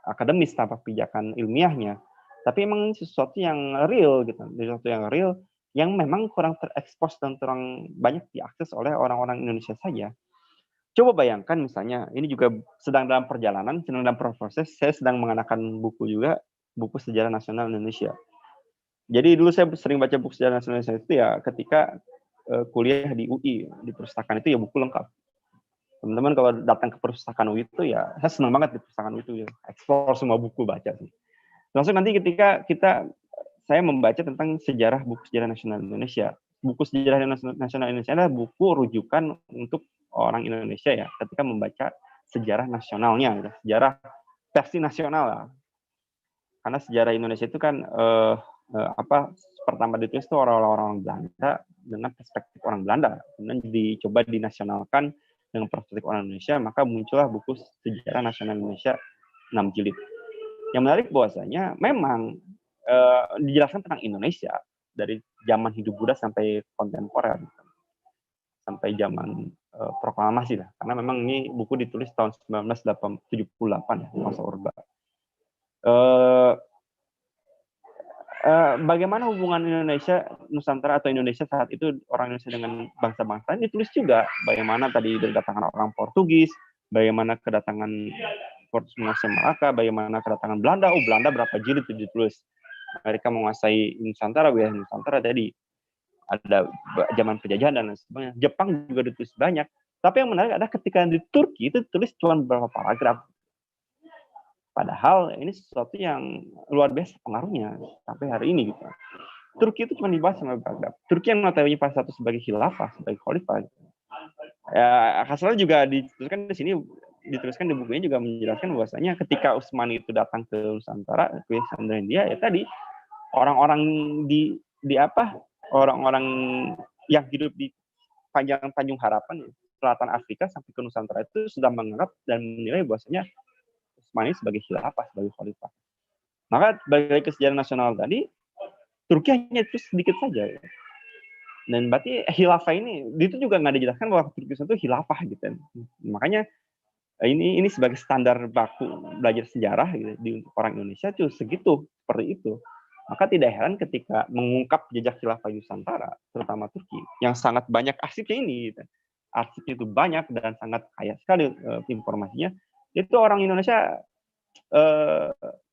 akademis, tanpa pijakan ilmiahnya, Tapi emang ini sesuatu yang real gitu, sesuatu yang real yang memang kurang terekspos dan kurang banyak diakses oleh orang-orang Indonesia saja. Coba bayangkan misalnya, ini juga sedang dalam perjalanan, sedang dalam proses, saya sedang mengenakan buku juga, buku Sejarah Nasional Indonesia. Jadi dulu saya sering baca buku Sejarah Nasional Indonesia itu ya ketika kuliah di UI, di perpustakaan itu ya buku lengkap. Teman-teman kalau datang ke perpustakaan UI itu ya, saya senang banget di perpustakaan UI itu ya, explore semua buku baca sih. Langsung nanti ketika saya membaca tentang buku sejarah nasional Indonesia. Buku sejarah nasional Indonesia adalah buku rujukan untuk orang Indonesia ya, ketika membaca sejarah nasionalnya, gitu. Sejarah versi nasional lah. Karena sejarah Indonesia itu kan pertama ditulis itu orang-orang Belanda dengan perspektif orang Belanda, kemudian dicoba dinasionalkan dengan perspektif orang Indonesia, maka muncullah buku Sejarah Nasional Indonesia 6 jilid. Yang menarik bahwasanya memang dijelaskan tentang Indonesia dari zaman hidup Buddha sampai kontemporer, sampai zaman proklamasi lah. Karena memang ini buku ditulis tahun 1978 ya, masa Orba. Bagaimana hubungan Indonesia, Nusantara atau Indonesia saat itu orang Indonesia dengan bangsa-bangsa ini ditulis juga. Bagaimana tadi kedatangan orang Portugis, bagaimana kedatangan Portugis Malaka, bagaimana kedatangan Belanda. Belanda berapa jilid itu ditulis. Mereka menguasai Nusantara, wilayah Nusantara tadi. Ada zaman penjajahan dan lain sebagainya. Jepang juga ditulis banyak. Tapi yang menarik adalah ketika di Turki itu ditulis cuma beberapa paragraf. Padahal ini sesuatu yang luar biasa pengaruhnya sampai hari ini gitu. Turki itu cuma dibahas sama Baghdad. Turki yang notabene pada satu sebagai khilafah, sebagai khalifah. Gitu. Ya, hasilnya juga dituliskan di sini, dituliskan di bukunya juga menjelaskan bahwasanya ketika Utsmani itu datang ke Nusantara, ke India, ya tadi orang-orang orang-orang yang hidup di Tanjung Harapan, selatan Afrika sampai ke Nusantara itu sudah menganggap dan menilai bahwasanya Utsmani sebagai khilafah, sebagai khalifah. Maka balik ke sejarah nasional tadi, Turki hanya itu sedikit saja. Dan berarti khilafah ini, itu juga nggak dijelaskan bahwa Turki itu khilafah gitu. Makanya ini sebagai standar baku belajar sejarah gitu, di orang Indonesia itu segitu, seperti itu. Maka tidak heran ketika mengungkap jejak khilafah Nusantara, terutama Turki, yang sangat banyak arsipnya ini. Gitu. Arsipnya itu banyak dan sangat kaya sekali informasinya. Itu orang Indonesia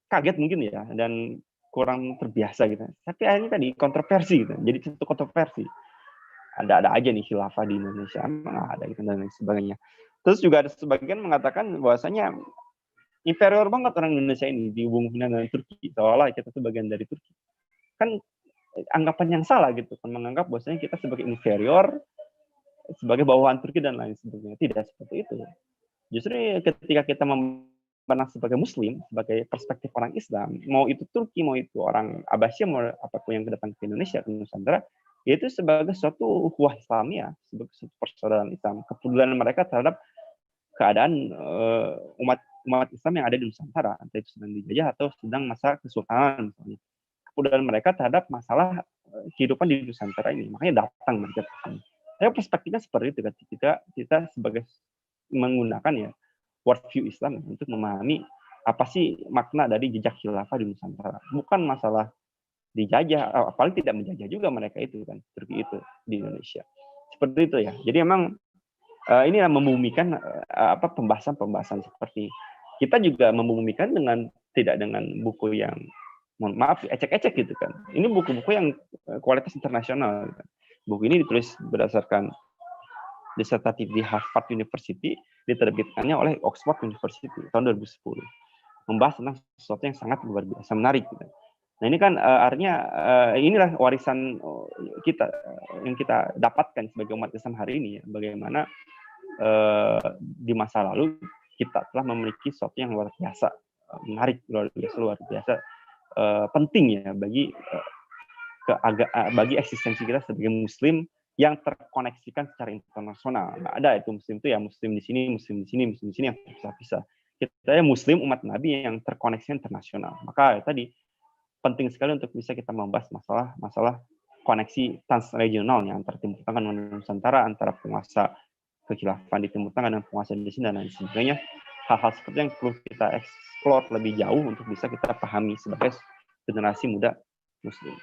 kaget mungkin ya dan kurang terbiasa gitu. Tapi akhirnya tadi kontroversi gitu. Jadi satu kontroversi. Ada aja nih khilafah di Indonesia, ada gitu dan lain sebagainya. Terus juga ada sebagian mengatakan bahwasanya inferior banget orang Indonesia ini dihubungkan dengan Turki, seolah kita itu bagian dari Turki. Kan anggapan yang salah gitu, kan menganggap bahwasanya kita sebagai inferior, sebagai bawahan Turki dan lain sebagainya. Tidak seperti itu. Justru ketika kita memandang sebagai Muslim, sebagai perspektif orang Islam, mau itu Turki, mau itu orang Abbasiyah, mau apapun yang datang ke Indonesia, ke Nusantara, yaitu sebagai suatu ukhuwah Islamiyah, sebagai suatu persaudaraan Islam, kepedulian mereka terhadap keadaan umat Islam yang ada di Nusantara, entah itu sedang dijajah atau sedang masa kesultanan misalnya. Kepedulian mereka terhadap masalah kehidupan di Nusantara ini, makanya datang mereka ke sini. Saya perspektifnya seperti itu ketika kita sebagai menggunakan ya worldview Islam untuk memahami apa sih makna dari jejak khilafah di Nusantara. Bukan masalah dijajah, apalagi tidak menjajah juga mereka itu kan, Turki itu di Indonesia. Seperti itu ya. Jadi memang ini membumikan pembahasan-pembahasan seperti kita juga membumikan tidak dengan buku yang mohon maaf ecek-ecek gitu kan. Ini buku-buku yang kualitas internasional. Gitu. Buku ini ditulis berdasarkan disertatif di Harvard University, diterbitkannya oleh Oxford University tahun 2010. Membahas tentang sesuatu yang sangat luar biasa menarik. Gitu. Nah ini kan artinya inilah warisan kita yang kita dapatkan sebagai umat Islam hari ini. Ya. Bagaimana di masa lalu kita telah memiliki sesuatu yang luar biasa, menarik, luar biasa penting ya bagi eksistensi kita sebagai Muslim yang terkoneksikan secara internasional. Nggak ada itu Muslim itu ya Muslim di sini, Muslim di sini, Muslim di sini yang terpisah-pisah. Kita ya Muslim umat Nabi yang terkoneksi internasional. Maka tadi penting sekali untuk bisa kita membahas masalah koneksi transregional yang antara Timur Tengah dan Nusantara, antara penguasa kekhilafan di Timur Tengah dan penguasa di sini dan lain sebagainya. Hal-hal seperti yang perlu kita eksplor lebih jauh untuk bisa kita pahami sebagai generasi muda Muslim.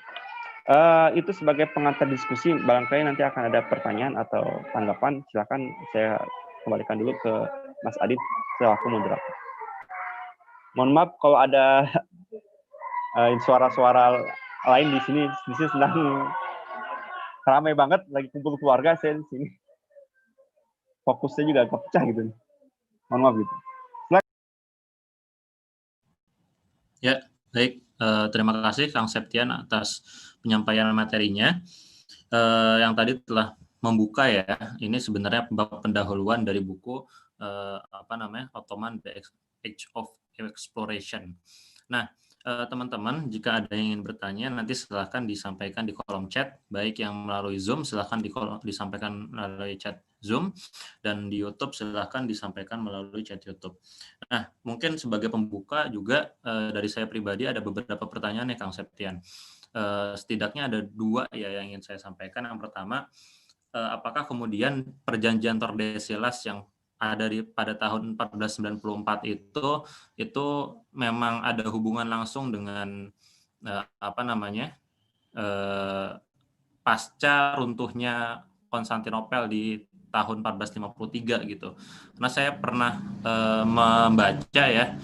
Itu sebagai pengantar diskusi, barangkali nanti akan ada pertanyaan atau tanggapan, silakan saya kembalikan dulu ke Mas Adit selaku moderator. Mohon maaf kalau ada suara-suara lain di sini sedang ramai banget, lagi kumpul keluarga saya di sini. Fokusnya juga agak pecah gitu. Mohon maaf gitu. Ya, baik. Terima kasih Kang Septian atas penyampaian materinya. Yang tadi telah membuka ya, ini sebenarnya bab pendahuluan dari buku Ottoman The Age of Exploration. Nah, teman-teman, jika ada yang ingin bertanya, nanti silahkan disampaikan di kolom chat, baik yang melalui Zoom, silahkan disampaikan melalui chat Zoom, dan di YouTube silahkan disampaikan melalui chat YouTube. Nah, mungkin sebagai pembuka juga dari saya pribadi ada beberapa pertanyaan ya Kang Septian. Setidaknya ada 2 ya yang ingin saya sampaikan. Yang pertama, apakah kemudian perjanjian Tordesillas yang ada pada tahun 1494 itu memang ada hubungan langsung dengan pasca runtuhnya Konstantinopel di tahun 1453 gitu. Karena saya pernah membaca ya,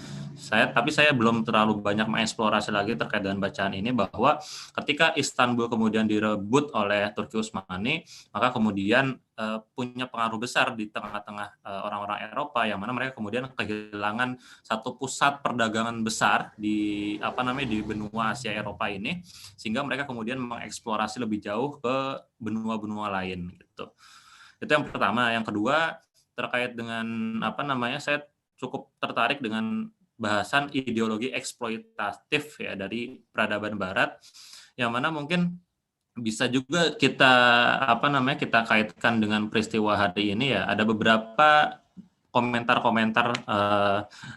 tapi saya belum terlalu banyak mengeksplorasi lagi terkait dengan bacaan ini, bahwa ketika Istanbul kemudian direbut oleh Turki Utsmani, maka kemudian punya pengaruh besar di tengah-tengah orang-orang Eropa, yang mana mereka kemudian kehilangan satu pusat perdagangan besar di di benua Asia Eropa ini, sehingga mereka kemudian mengeksplorasi lebih jauh ke benua-benua lain gitu. Itu yang pertama. Yang kedua, terkait dengan saya cukup tertarik dengan bahasan ideologi eksploitatif ya dari peradaban Barat, yang mana mungkin bisa juga kita kita kaitkan dengan peristiwa hari ini ya. Ada beberapa komentar-komentar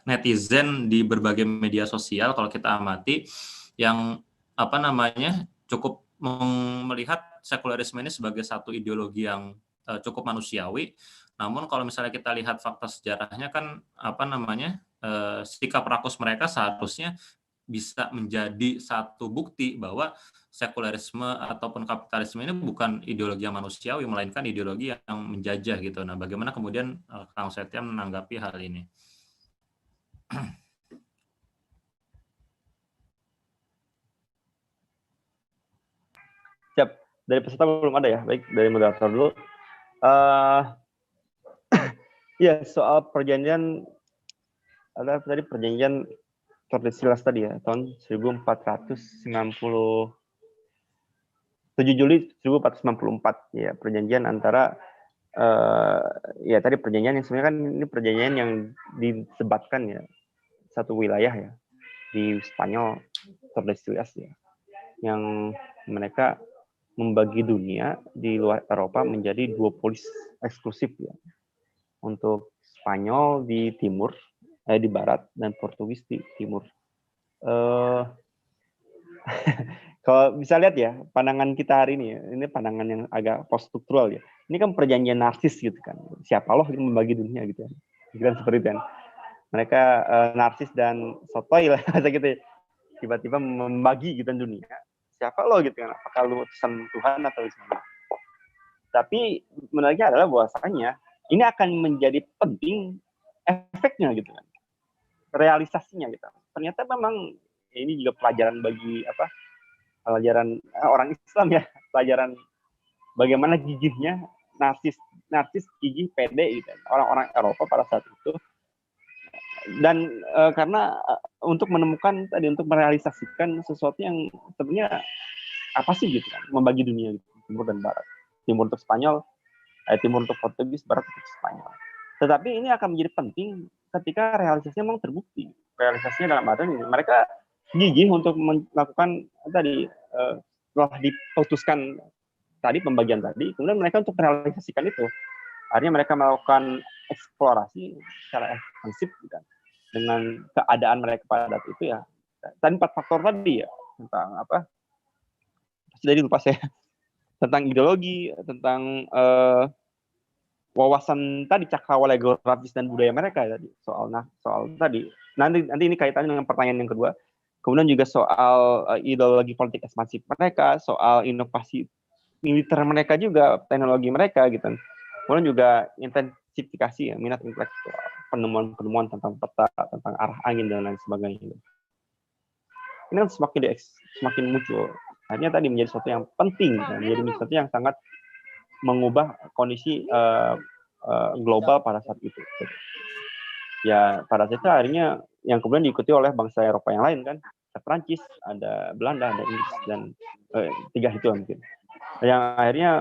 netizen di berbagai media sosial kalau kita amati, yang cukup melihat sekularisme ini sebagai satu ideologi yang cukup manusiawi. Namun kalau misalnya kita lihat fakta sejarahnya kan sikap rakus mereka seharusnya bisa menjadi satu bukti bahwa sekularisme ataupun kapitalisme ini bukan ideologi yang manusiawi, melainkan ideologi yang menjajah gitu. Nah, bagaimana kemudian Kang Septian menanggapi hal ini? Siap. Dari peserta belum ada ya. Baik, dari moderator dulu. Ya, soal perjanjian, ada tadi perjanjian Tordesillas tadi ya, tahun 1490, 7 Juli 1494 ya, perjanjian antara ya tadi perjanjian yang sebenarnya kan ini perjanjian yang disebatkan ya satu wilayah ya di Spanyol, Tordesillas ya, yang mereka membagi dunia di luar Eropa menjadi 2 polis eksklusif ya, untuk Spanyol di timur, di barat, dan Portugis di timur. Kalau bisa lihat ya, pandangan kita hari ini ya, ini pandangan yang agak post-struktural ya. Ini kan perjanjian narsis gitu kan. Siapa loh yang membagi dunia gitu ya. Gitu seperti itu kan. Mereka narsis dan sotoy lah gitu ya. Tiba-tiba membagi gitu dunia. Siapa loh gitu kan. Apakah lu utusan Tuhan atau gimana? Tapi menariknya adalah bahwasanya ini akan menjadi penting efeknya gitu kan. Realisasinya gitu. Ternyata memang ini juga pelajaran bagi pelajaran orang Islam ya, pelajaran bagaimana gigihnya narsis gigih pede gitu, orang-orang Eropa pada saat itu. Dan karena untuk menemukan tadi, untuk merealisasikan sesuatu yang sebenarnya apa sih gitu kan, membagi dunia gitu, timur dan barat, timur untuk Spanyol, timur untuk Portugis, barat untuk Spanyol. Tetapi ini akan menjadi penting ketika realisasinya memang terbukti. Realisasinya dalam artian ini, mereka gigih untuk melakukan tadi, setelah diputuskan tadi pembagian tadi, kemudian mereka untuk merealisasikan itu, artinya mereka melakukan eksplorasi secara ekstensif gitu, dengan keadaan mereka pada saat itu ya. Tadi 4 faktor tadi ya, tentang tadi lupa saya, tentang ideologi, tentang wawasan tadi, cakrawala geografis dan budaya mereka tadi, soal tadi. Nanti ini kaitannya dengan pertanyaan yang kedua. kemudian juga soal ideologi politik ekspansif mereka, soal inovasi militer mereka juga, teknologi mereka gitu. Kemudian juga intensifikasi ya, minat intelektual, penemuan-penemuan tentang peta, tentang arah angin dan lain sebagainya. Ini kan semakin muncul. Akhirnya tadi menjadi sesuatu yang penting, menjadi sesuatu yang sangat mengubah kondisi global pada saat itu. Ya pada saat itu akhirnya yang kemudian diikuti oleh bangsa Eropa yang lain kan, ada Prancis, ada Belanda, ada Inggris, dan tiga itu mungkin. Yang akhirnya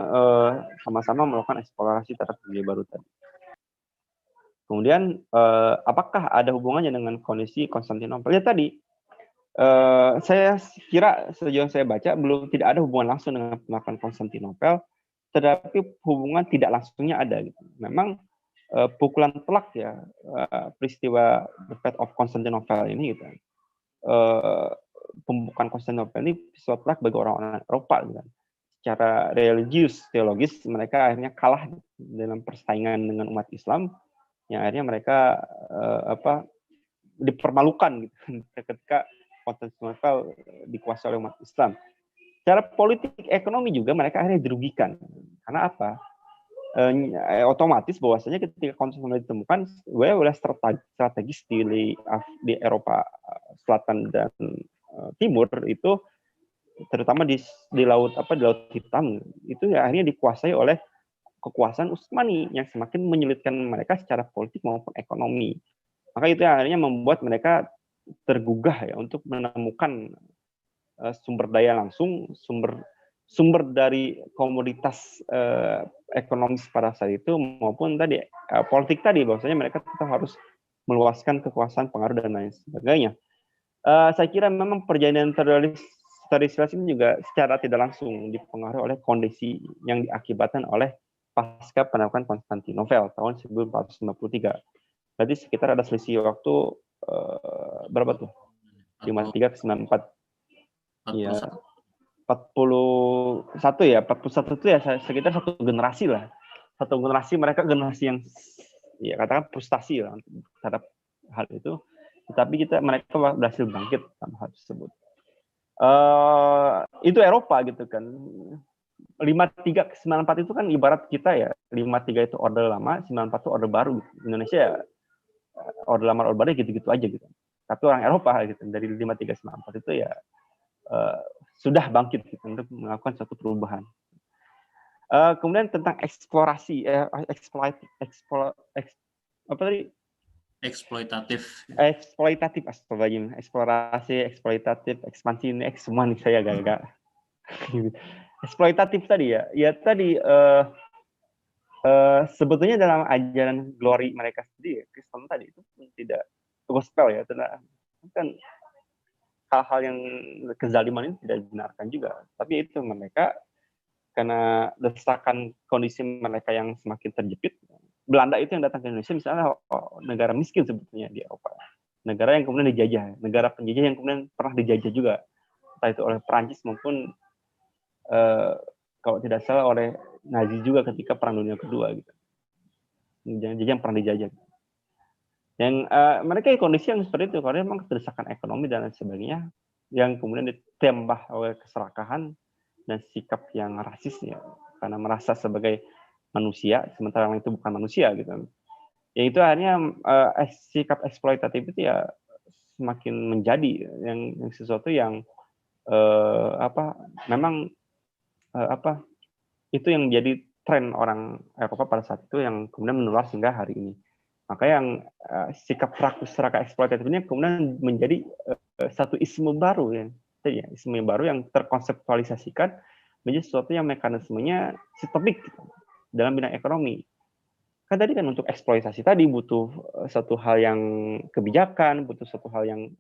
sama-sama melakukan eksplorasi terhadap dunia baru tadi. Kemudian apakah ada hubungannya dengan kondisi Konstantinopel? Ya tadi saya kira sejauh yang saya baca tidak ada hubungan langsung dengan penolakan Konstantinopel, tetapi hubungan tidak langsungnya ada. Gitu. Memang pukulan telak ya peristiwa The Fate of Constantinople ini gitu. Pembukaan Konstantinopel ini peristiwa telak bagi orang-orang Eropa gitu. Secara religius, teologis mereka akhirnya kalah dalam persaingan dengan umat Islam, yang akhirnya mereka dipermalukan gitu ketika Konstantinopel dikuasai oleh umat Islam. Secara politik ekonomi juga mereka akhirnya dirugikan. Karena apa? Otomatis bahwasanya ketika Konstantinopel ditemukan, wilayah strategis di Eropa Selatan dan Timur itu, terutama di laut Hitam, itu ya akhirnya dikuasai oleh kekuasaan Utsmani yang semakin menyulitkan mereka secara politik maupun ekonomi. Maka itu akhirnya membuat mereka tergugah ya untuk menemukan sumber daya langsung, sumber dari komoditas ekonomis pada saat itu maupun tadi politik tadi, bahwasanya mereka tetap harus meluaskan kekuasaan, pengaruh dan lain sebagainya. Saya kira memang perjanjian Tordesillas ini juga secara tidak langsung dipengaruhi oleh kondisi yang diakibatkan oleh pasca penaklukan Konstantinopel tahun 1453. Berarti sekitar ada selisih waktu berapa tuh? 53 ke 94. Iya. 41 ya, 41 itu ya sekitar satu generasi lah. Satu generasi, mereka generasi yang ya katakan frustasi lah terhadap hal itu. Tetapi mereka berhasil bangkit dalam hal tersebut. Itu Eropa gitu kan. 53 ke 94 itu kan ibarat kita ya, 53 itu Orde Lama, 94 itu Orde Baru. Indonesia ya, Orde Lama, Orde Baru gitu-gitu aja gitu. Tapi orang Eropa gitu, dari 53 ke 94 itu ya sudah bangkit gitu, untuk melakukan suatu perubahan. Kemudian tentang eksplorasi, eksploitatif, eksplorasi, eksploitatif, ekspansi, ini semua nih saya agak eksploitatif tadi ya. Ya tadi sebetulnya dalam ajaran glory mereka sendiri, Kristen tadi itu tidak gospel ya, kan hal-hal yang kezaliman ini tidak dibenarkan juga. Tapi itu mereka karena desakan kondisi mereka yang semakin terjepit. Belanda itu yang datang ke Indonesia misalnya negara miskin sebetulnya di Eropa. Negara yang kemudian dijajah, negara penjajah yang kemudian pernah dijajah juga. Entah itu oleh Prancis maupun kalau tidak salah oleh Nazi juga ketika Perang Dunia Kedua gitu. Yang pernah dijajah. Yang mereka kondisi yang seperti itu, karena memang kedesakan ekonomi dan lain sebagainya, yang kemudian ditambah oleh keserakahan dan sikap yang rasis ya, karena merasa sebagai manusia sementara yang itu bukan manusia gitu. Ya itu akhirnya sikap eksploitatif itu ya semakin menjadi yang sesuatu yang memang itu yang menjadi tren orang Eropa pada saat itu yang kemudian menular hingga hari ini. Maka yang sikap serakah eksploitatif ini kemudian menjadi satu isme baru ya, isme baru yang terkonseptualisasikan menjadi sesuatu yang mekanismenya sistemik dalam bidang ekonomi. Kan tadi kan untuk eksploitasi tadi butuh satu hal yang kebijakan, butuh satu hal yang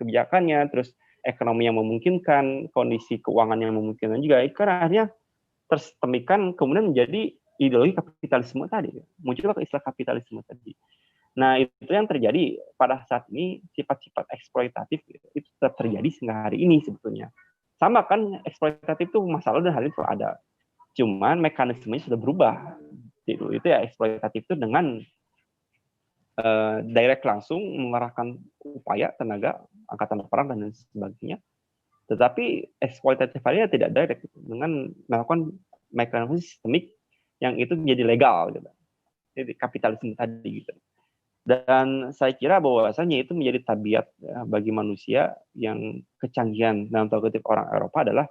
kebijakannya, terus ekonomi yang memungkinkan, kondisi keuangan yang memungkinkan juga. Karena akhirnya tersistemikan kemudian menjadi ideologi kapitalisme tadi. Muncullah istilah kapitalisme tadi. Nah, itu yang terjadi pada saat ini, sifat-sifat eksploitatif itu tetap terjadi hingga hari ini sebetulnya. Sama kan, eksploitatif itu masalah dan hari itu ada. Cuman mekanismenya sudah berubah. Itu ya eksploitatif itu dengan direct langsung mengarahkan upaya, tenaga, angkatan perang dan lain sebagainya. Tetapi eksploitatif value tidak direct gitu, dengan melakukan mekanisme sistemik yang itu menjadi legal gitu. Jadi kapitalisme tadi gitu. Dan saya kira bahwasanya itu menjadi tabiat ya, bagi manusia yang kecanggihan dalam tanda kutip orang Eropa adalah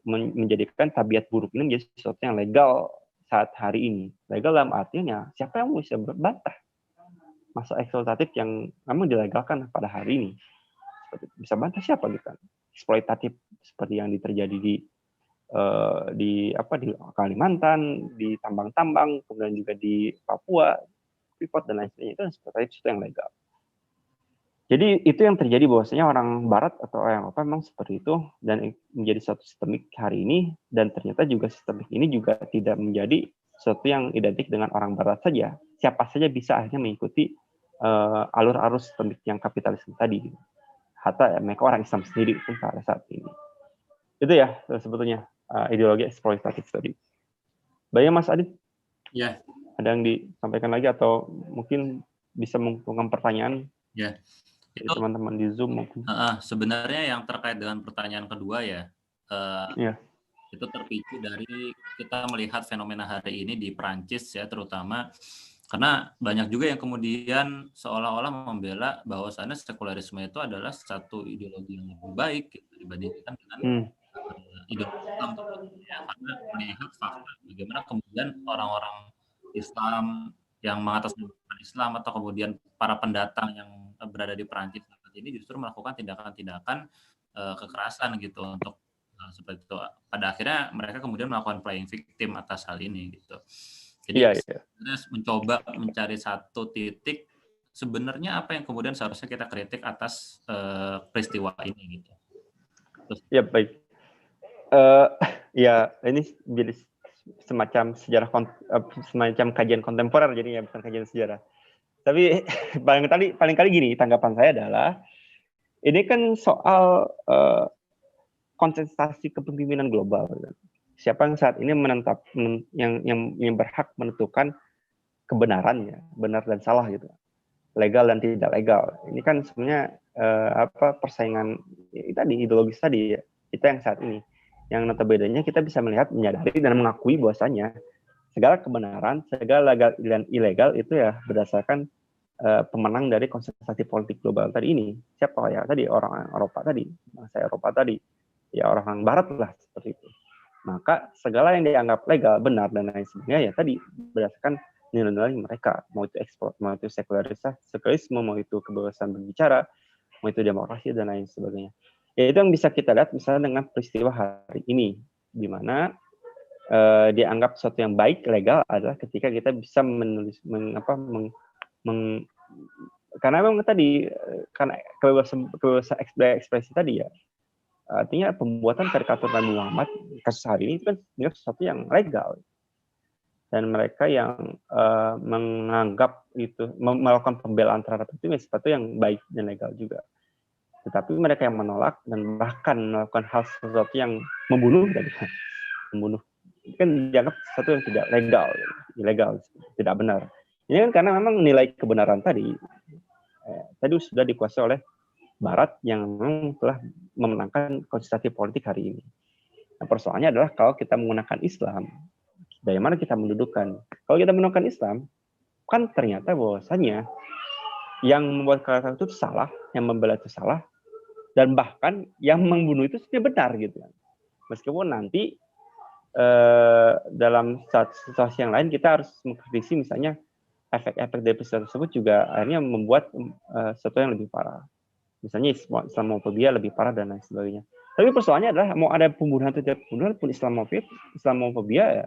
menjadikan tabiat buruk ini menjadi sesuatu yang legal saat hari ini. Legal dalam artinya siapa yang bisa berbantah masa eksploitatif yang memang dilegalkan pada hari ini. Bisa bantah siapa gitu kan? Eksploitatif seperti yang terjadi di Kalimantan, di tambang-tambang, kemudian juga di Papua, Freeport dan lain sebagainya, itu seperti yang legal. Jadi itu yang terjadi bahwasanya orang Barat atau orang Eropa memang seperti itu dan menjadi suatu sistemik hari ini, dan ternyata juga sistemik ini juga tidak menjadi sesuatu yang identik dengan orang Barat saja. Siapa saja bisa akhirnya mengikuti alur arus sistemik yang kapitalisme tadi. Hatta mereka orang Islam sendiri pun pada saat ini. Itu ya sebetulnya ideologi eksploitatif tadi. Baik Mas Adit? Ya. Ada yang disampaikan lagi atau mungkin bisa mengumpulkan pertanyaan? Ya. Itu teman-teman di Zoom mungkin. Sebenarnya yang terkait dengan pertanyaan kedua ya, itu terpicu dari kita melihat fenomena hari ini di Perancis ya, terutama karena banyak juga yang kemudian seolah-olah membela bahwasannya sekularisme itu adalah satu ideologi yang lebih baik gitu, dibandingkan dengan ideologi Islam ya, karena melihat fakta bagaimana kemudian orang-orang Islam yang mengatasnamakan Islam atau kemudian para pendatang yang berada di Perancis saat ini justru melakukan tindakan-tindakan kekerasan gitu untuk seperti itu. Pada akhirnya mereka kemudian melakukan playing victim atas hal ini gitu. Jadi mencoba mencari satu titik sebenarnya apa yang kemudian seharusnya kita kritik atas peristiwa ini gitu. Terus, ya baik. Ya ini jadi semacam sejarah semacam kajian kontemporer jadinya, bukan kajian sejarah. Tapi paling kali gini tanggapan saya adalah ini kan soal konsentrasi kepemimpinan global. Siapa yang saat ini menetap yang berhak menentukan kebenarannya, benar dan salah gitu, legal dan tidak legal. Ini kan sebenarnya persaingan tadi ideologis tadi ya, kita yang saat ini. Yang notabene kita bisa menyadari dan mengakui bahwasanya segala kebenaran, segala legal dan ilegal itu ya berdasarkan pemenang dari konsentrasi politik global tadi ini. Siapa ya tadi? Orang Eropa tadi, bangsa Eropa tadi, ya orang Barat lah seperti itu. Maka segala yang dianggap legal, benar dan lain sebagainya ya tadi berdasarkan nilai-nilai mereka, mau itu ekspor, mau itu sekularisme, mau itu kebebasan berbicara, mau itu demokrasi dan lain sebagainya. Ya, itu yang bisa kita lihat misalnya dengan peristiwa hari ini, di mana dianggap sesuatu yang baik, legal adalah ketika kita bisa karena memang tadi karena kebebasan ekspresi tadi ya, artinya pembuatan karikatur Nabi Muhammad kasus hari ini itu kan sesuatu yang legal, dan mereka yang menganggap itu melakukan pembelaan terhadap itu sesuatu yang baik dan legal juga. Tetapi mereka yang menolak dan bahkan melakukan hal sesuatu yang membunuh itu kan dianggap sesuatu yang tidak legal, ilegal, tidak benar. Ini kan karena memang nilai kebenaran tadi sudah dikuasai oleh Barat yang memang telah memenangkan konsentrasi politik hari ini. Nah, persoalannya adalah kalau kita menggunakan Islam, dari mana kita mendudukkan? Kalau kita menggunakan Islam, kan ternyata bahwasanya yang membuat kata itu salah, yang membela itu salah, dan bahkan yang membunuh itu sebenarnya benar gitu. Meskipun nanti dalam situasi yang lain kita harus mengkritisi misalnya efek-efek dari peristiwa tersebut juga akhirnya membuat sesuatu yang lebih parah. Misalnya Islamofobia lebih parah dan lain sebagainya. Tapi persoalannya adalah mau ada pembunuhan atau tidak pembunuhan pun Islamofobia ya,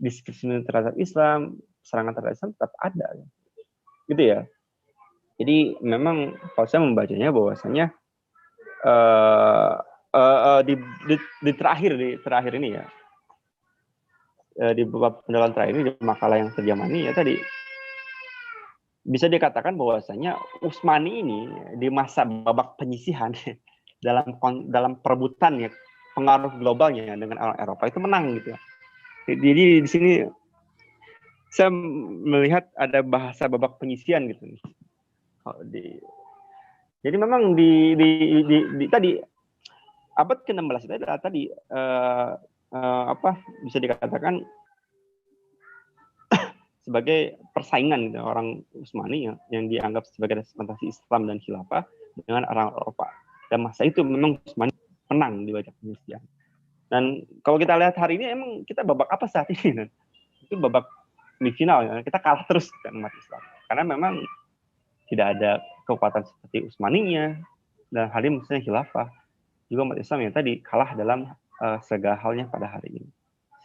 diskriminasi terhadap Islam, serangan terhadap Islam tetap ada. Gitu ya. Jadi memang kalau saya membacanya bahwasanya di terakhir ini ya, di beberapa penjelasan terakhir ini, di makalah yang terjamani ya tadi, bisa dikatakan bahwasanya Utsmani ini di masa babak penyisihan dalam perebutan ya pengaruh globalnya dengan orang Eropa itu menang gitu ya. Jadi di sini saya melihat ada bahasa babak penyisihan gitu nih. Jadi memang tadi abad ke-16 itu adalah tadi bisa dikatakan sebagai persaingan gitu, orang Utsmani yang dianggap sebagai representasi Islam dan khilafah dengan orang Eropa. Dan masa itu memang Utsmani menang di wajah Kristen. Dan kalau kita lihat hari ini emang kita babak apa saat ini? Itu babak semifinal ya. Kita kalah terus dengan umat Islam. Karena memang tidak ada kekuatan seperti Utsmaninya dan hari ini misalnya khilafah. Juga umat Islam yang tadi kalah dalam segala halnya pada hari ini.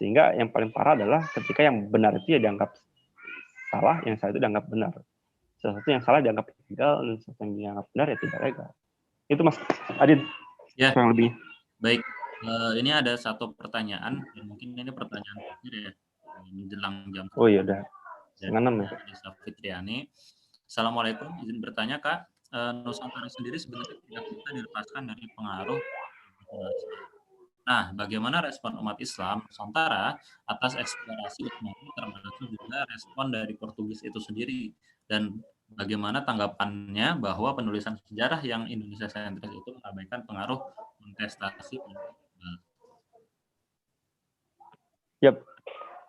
Sehingga yang paling parah adalah ketika yang benar itu ya dianggap salah, yang salah itu dianggap benar. Sesuatu yang salah dianggap legal, dan sesuatu yang dianggap benar ya tidak legal. Itu Mas Adit, Ya, kurang lebih. baik. Ini ada satu pertanyaan, dan mungkin ini pertanyaan terakhir ya, menjelang jam. Oh iya, udah. Setengah 6 ya. Desa Fitriani. Assalamualaikum, izin bertanya Kak, Nusantara sendiri sebenarnya tidak bisa dilepaskan dari pengaruh Islam. Nah, bagaimana respon umat Islam Nusantara atas eksplorasi Utsmani, termasuk juga respon dari Portugis itu sendiri, dan bagaimana tanggapannya bahwa penulisan sejarah yang Indonesia sentris itu mengabaikan pengaruh kontestasi politik? Yap.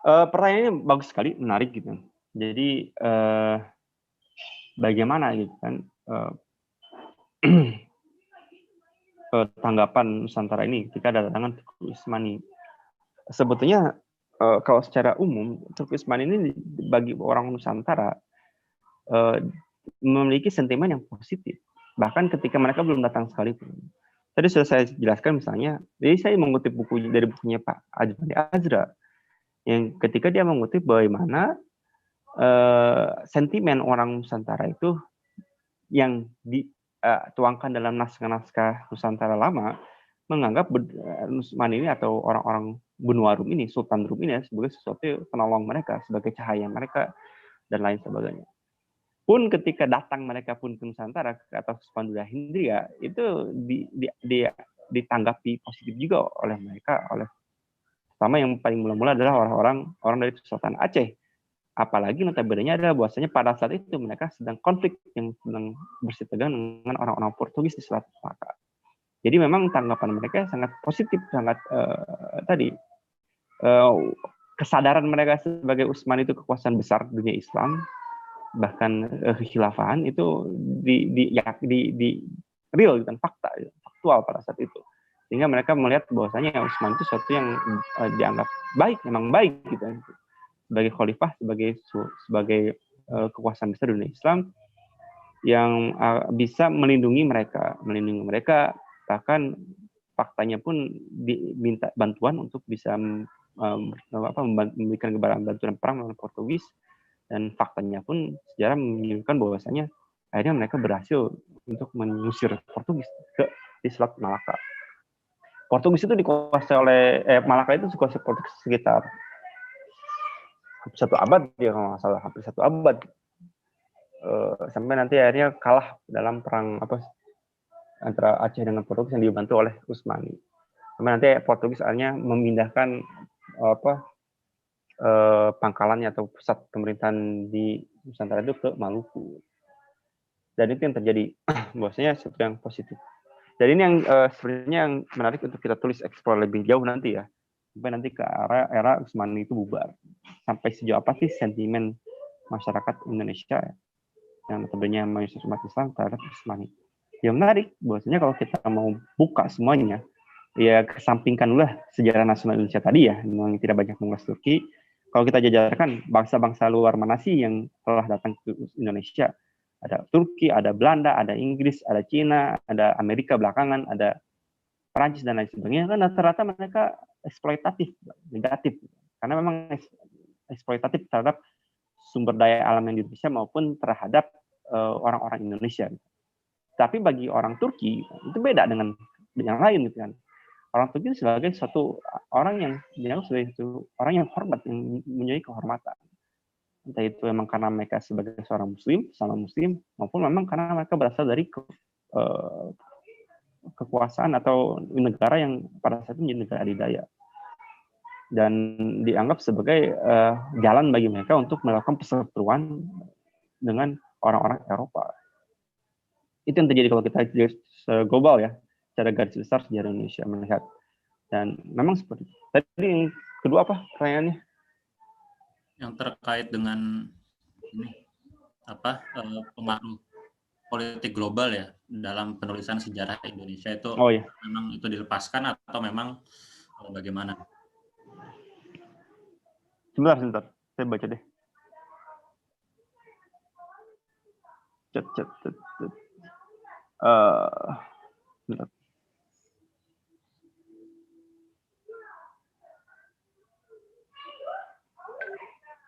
Pertanyaannya bagus sekali, menarik gitu. Jadi bagaimana gitu kan tanggapan Nusantara ini ketika ada datangan Teuku Utsmani. Sebetulnya kalau secara umum Teuku Utsmani ini bagi orang Nusantara memiliki sentimen yang positif. Bahkan ketika mereka belum datang sekalipun. Tadi sudah saya jelaskan misalnya, jadi saya mengutip dari bukunya Pak Ajmali Azra, yang ketika dia mengutip bagaimana sentimen orang Nusantara itu yang dituangkan dalam naskah-naskah Nusantara lama, menganggap Utsmani ini atau orang-orang benua Rum ini, Sultan Rum ini sebagai sesuatu penolong mereka, sebagai cahaya mereka, dan lain sebagainya. Pun ketika datang mereka pun ke Nusantara atau Spandula Hindria, itu ditanggapi positif juga oleh mereka, oleh pertama yang paling mula-mula adalah orang dari Sultan Aceh. Apalagi notabene adalah bahwasanya pada saat itu mereka sedang konflik yang sedang bersitegang dengan orang-orang Portugis di Selat Malaka. Jadi memang tanggapan mereka sangat positif, sangat kesadaran mereka sebagai Utsmani itu kekuasaan besar dunia Islam, bahkan kekhilafahan itu di real dan faktual pada saat itu. Sehingga mereka melihat bahwasanya Utsmani itu sesuatu yang dianggap baik, memang baik gitu. Sebagai khalifah, sebagai kekuasaan besar dunia Islam yang bisa melindungi mereka, bahkan faktanya pun diminta bantuan untuk bisa memberikan bantuan perang melawan Portugis, dan faktanya pun sejarah menunjukkan bahwasanya akhirnya mereka berhasil untuk mengusir Portugis di Selat Malaka. Portugis itu dikuasai oleh Malaka itu dikuasai Portugis sekitar 1 abad ya kalau nggak salah, hampir 1 abad. Sampai nanti akhirnya kalah dalam perang antara Aceh dengan Portugis yang dibantu oleh Utsmani. Sampai nanti Portugis akhirnya memindahkan pangkalannya atau pusat pemerintahan di Nusantara itu ke Maluku. Dan itu yang terjadi, bahwasanya sesuatu yang positif. Jadi ini yang sebenarnya yang menarik untuk kita tulis eksplor lebih jauh nanti ya. Sampai nanti ke era Utsmani itu bubar. Sampai sejauh apa sih sentimen masyarakat Indonesia yang notabene mayoritas umat Islam terhadap Utsmani. Yang menarik, bahwasanya kalau kita mau buka semuanya, ya kesampingkanlah sejarah nasional Indonesia tadi ya, yang tidak banyak mengulas Turki. Kalau kita jajarkan bangsa-bangsa luar mana sih yang telah datang ke Indonesia? Ada Turki, ada Belanda, ada Inggris, ada Cina, ada Amerika belakangan, ada Perancis dan lain sebagainya. Kan rata-rata mereka eksploitatif, negatif. Karena memang eksploitatif terhadap sumber daya alam yang di Indonesia maupun terhadap orang-orang Indonesia. Tapi bagi orang Turki itu beda dengan yang lain gitu kan. Orang Turki sebagai suatu orang yang dianggap sebagai orang yang hormat, yang mempunyai kehormatan. Entah itu memang karena mereka sebagai seorang Muslim, sama Muslim, maupun memang karena mereka berasal dari kekuasaan atau negara yang pada saat itu menjadi negara adidaya. Dan dianggap sebagai jalan bagi mereka untuk melakukan perseteruan dengan orang-orang Eropa. Itu yang terjadi kalau kita lihat secara global ya, secara garis besar sejarah Indonesia melihat. Dan memang seperti itu. Tadi yang kedua apa pertanyaannya? Yang terkait dengan ini pengaruh politik global ya dalam penulisan sejarah Indonesia itu, Oh ya, memang itu dilepaskan atau memang bagaimana? sebentar, saya baca deh. Bentar.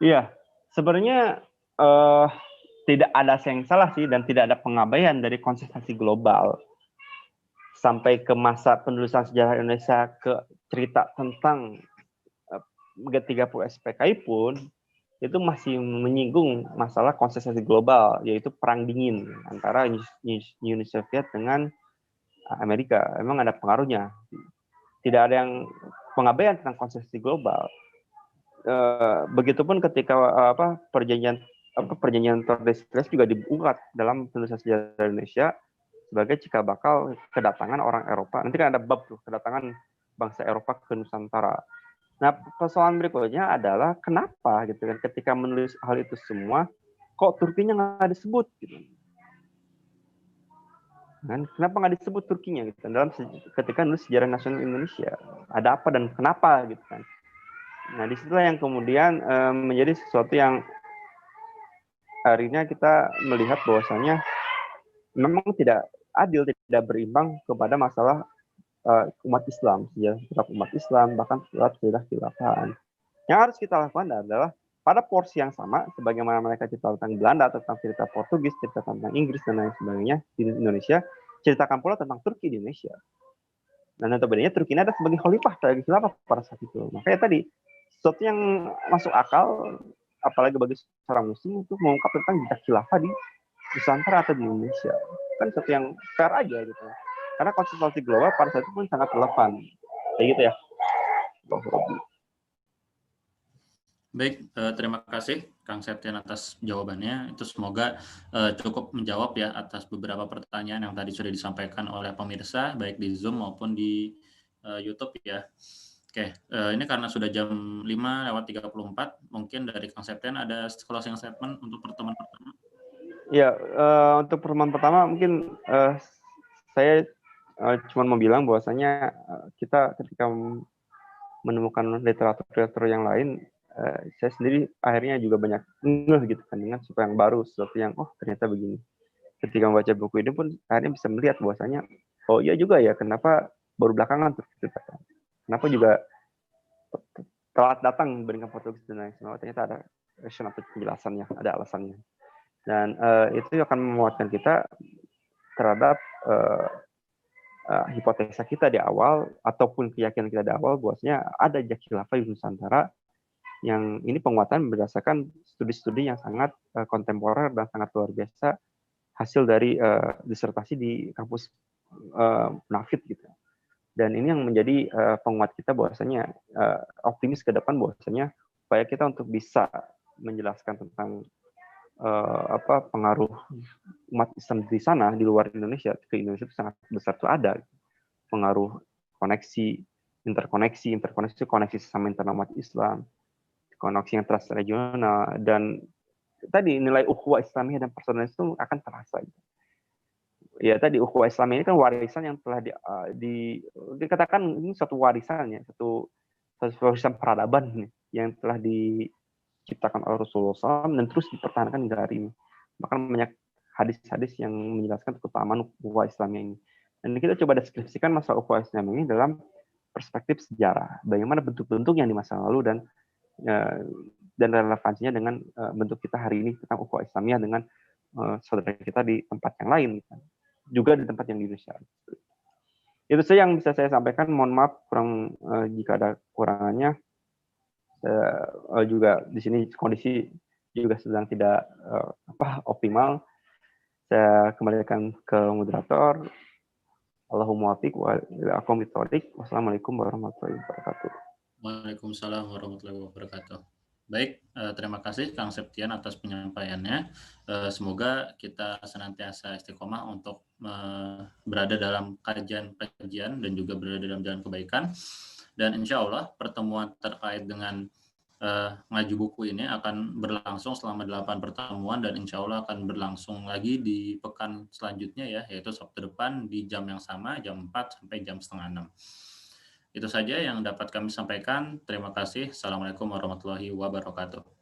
Iya, sebenarnya tidak ada yang salah sih dan tidak ada pengabaian dari konsentrasi global sampai ke masa penulisan sejarah Indonesia ke cerita tentang G30 SPKI pun itu masih menyinggung masalah konsentrasi global, yaitu perang dingin antara Uni Soviet dengan Amerika. Memang ada pengaruhnya. Tidak ada yang pengabaian tentang konsentrasi global. Begitupun ketika perjanjian Tordesillas juga dibuat dalam penulisan sejarah Indonesia sebagai cikal bakal kedatangan orang Eropa. Nanti kan ada bab tuh kedatangan bangsa Eropa ke Nusantara. Nah, persoalan berikutnya adalah kenapa gitu kan ketika menulis hal itu semua kok Turkinya nggak disebut gitu. Kan kenapa nggak disebut Turkinya gitu kan dalam ketika nulis sejarah nasional Indonesia ada apa dan kenapa gitu kan. Nah, disitulah yang kemudian menjadi sesuatu yang akhirnya kita melihat bahwasanya memang tidak adil, tidak berimbang kepada masalah umat Islam, sejarah umat Islam, bahkan sejarah kekhilafan. Yang harus kita lakukan adalah pada porsi yang sama, sebagaimana mereka cerita tentang Belanda, tentang cerita Portugis, cerita tentang Inggris, dan lain sebagainya di Indonesia, ceritakan pula tentang Turki di Indonesia. Dan notabene Turki ini ada sebagai khalifah dari khilafah pada saat itu. Makanya tadi, sesuatu yang masuk akal, apalagi bagi seorang muslim, untuk mengungkap tentang jejak khilafah di Nusantara atau di Indonesia. Kan sesuatu yang fair aja gitu. Karena konsentrasi global pada saat itu pun sangat relevan. Kayak gitu ya. Baik, terima kasih Kang Septian atas jawabannya. Itu semoga cukup menjawab ya atas beberapa pertanyaan yang tadi sudah disampaikan oleh pemirsa, baik di Zoom maupun di YouTube ya. Oke, ini karena sudah jam 5:34, mungkin dari Kang Septian ada closing statement untuk pertemuan pertama. Ya, untuk pertemuan pertama mungkin saya cuma mau bilang bahwasanya kita ketika menemukan literatur yang lain, saya sendiri akhirnya juga banyak ngeh gitu kan dengan sesuatu yang baru, sesuatu yang ternyata begini. Ketika membaca buku ini pun akhirnya bisa melihat bahwasanya oh iya juga ya kenapa baru belakangan tuh gitu kan. Kenapa juga telat datang dibandingkan Portugis dan lain sebagainya. Ternyata ada reason atau penjelasannya, ada alasannya. Dan itu akan menguatkan kita terhadap hipotesa kita di awal ataupun keyakinan kita di awal bahwasanya ada jejak khilafah di Nusantara yang ini penguatan berdasarkan studi-studi yang sangat kontemporer dan sangat luar biasa hasil dari disertasi di kampus Nafit gitu. Dan ini yang menjadi penguat kita bahwasanya optimis ke depan bahwasanya upaya kita untuk bisa menjelaskan tentang pengaruh umat Islam di sana di luar Indonesia ke Indonesia itu sangat besar tuh ada pengaruh interkoneksi sesama internal umat Islam, koneksi yang transregional dan tadi nilai ukhuwah Islamiyah dan personalitas itu akan terasa. Ya tadi ukhuwah Islamiyah ini kan warisan yang telah dikatakan ini satu warisan ya, satu warisan peradaban yang telah diciptakan oleh Rasulullah SAW dan terus dipertahankan hingga hari ini. Bahkan banyak hadis-hadis yang menjelaskan keutamaan ukhuwah Islamiyah ini. Dan kita coba deskripsikan masalah ukhuwah Islamiyah ini dalam perspektif sejarah. Bagaimana bentuk-bentuk yang di masa lalu dan relevansinya dengan bentuk kita hari ini tentang ukhuwah Islamiyah dengan saudara kita di tempat yang lain, juga di tempat yang di Indonesia. Itu saja yang bisa saya sampaikan. Mohon maaf jika ada kurangannya. Juga di sini kondisi juga sedang tidak optimal. Saya kembalikan ke moderator. Allahumma wafiq wa aqom bithorik. Wassalamualaikum warahmatullahi wabarakatuh. Waalaikumsalam warahmatullahi wabarakatuh. Baik, terima kasih Kang Septian atas penyampaiannya. Semoga kita senantiasa istiqomah untuk berada dalam kajian-kajian dan juga berada dalam jalan kebaikan. Dan insya Allah pertemuan terkait dengan ngaji buku ini akan berlangsung selama 8 pertemuan dan insya Allah akan berlangsung lagi di pekan selanjutnya ya, yaitu Sabtu depan di jam yang sama, jam 4 sampai jam setengah 6. Itu saja yang dapat kami sampaikan. Terima kasih. Assalamualaikum warahmatullahi wabarakatuh.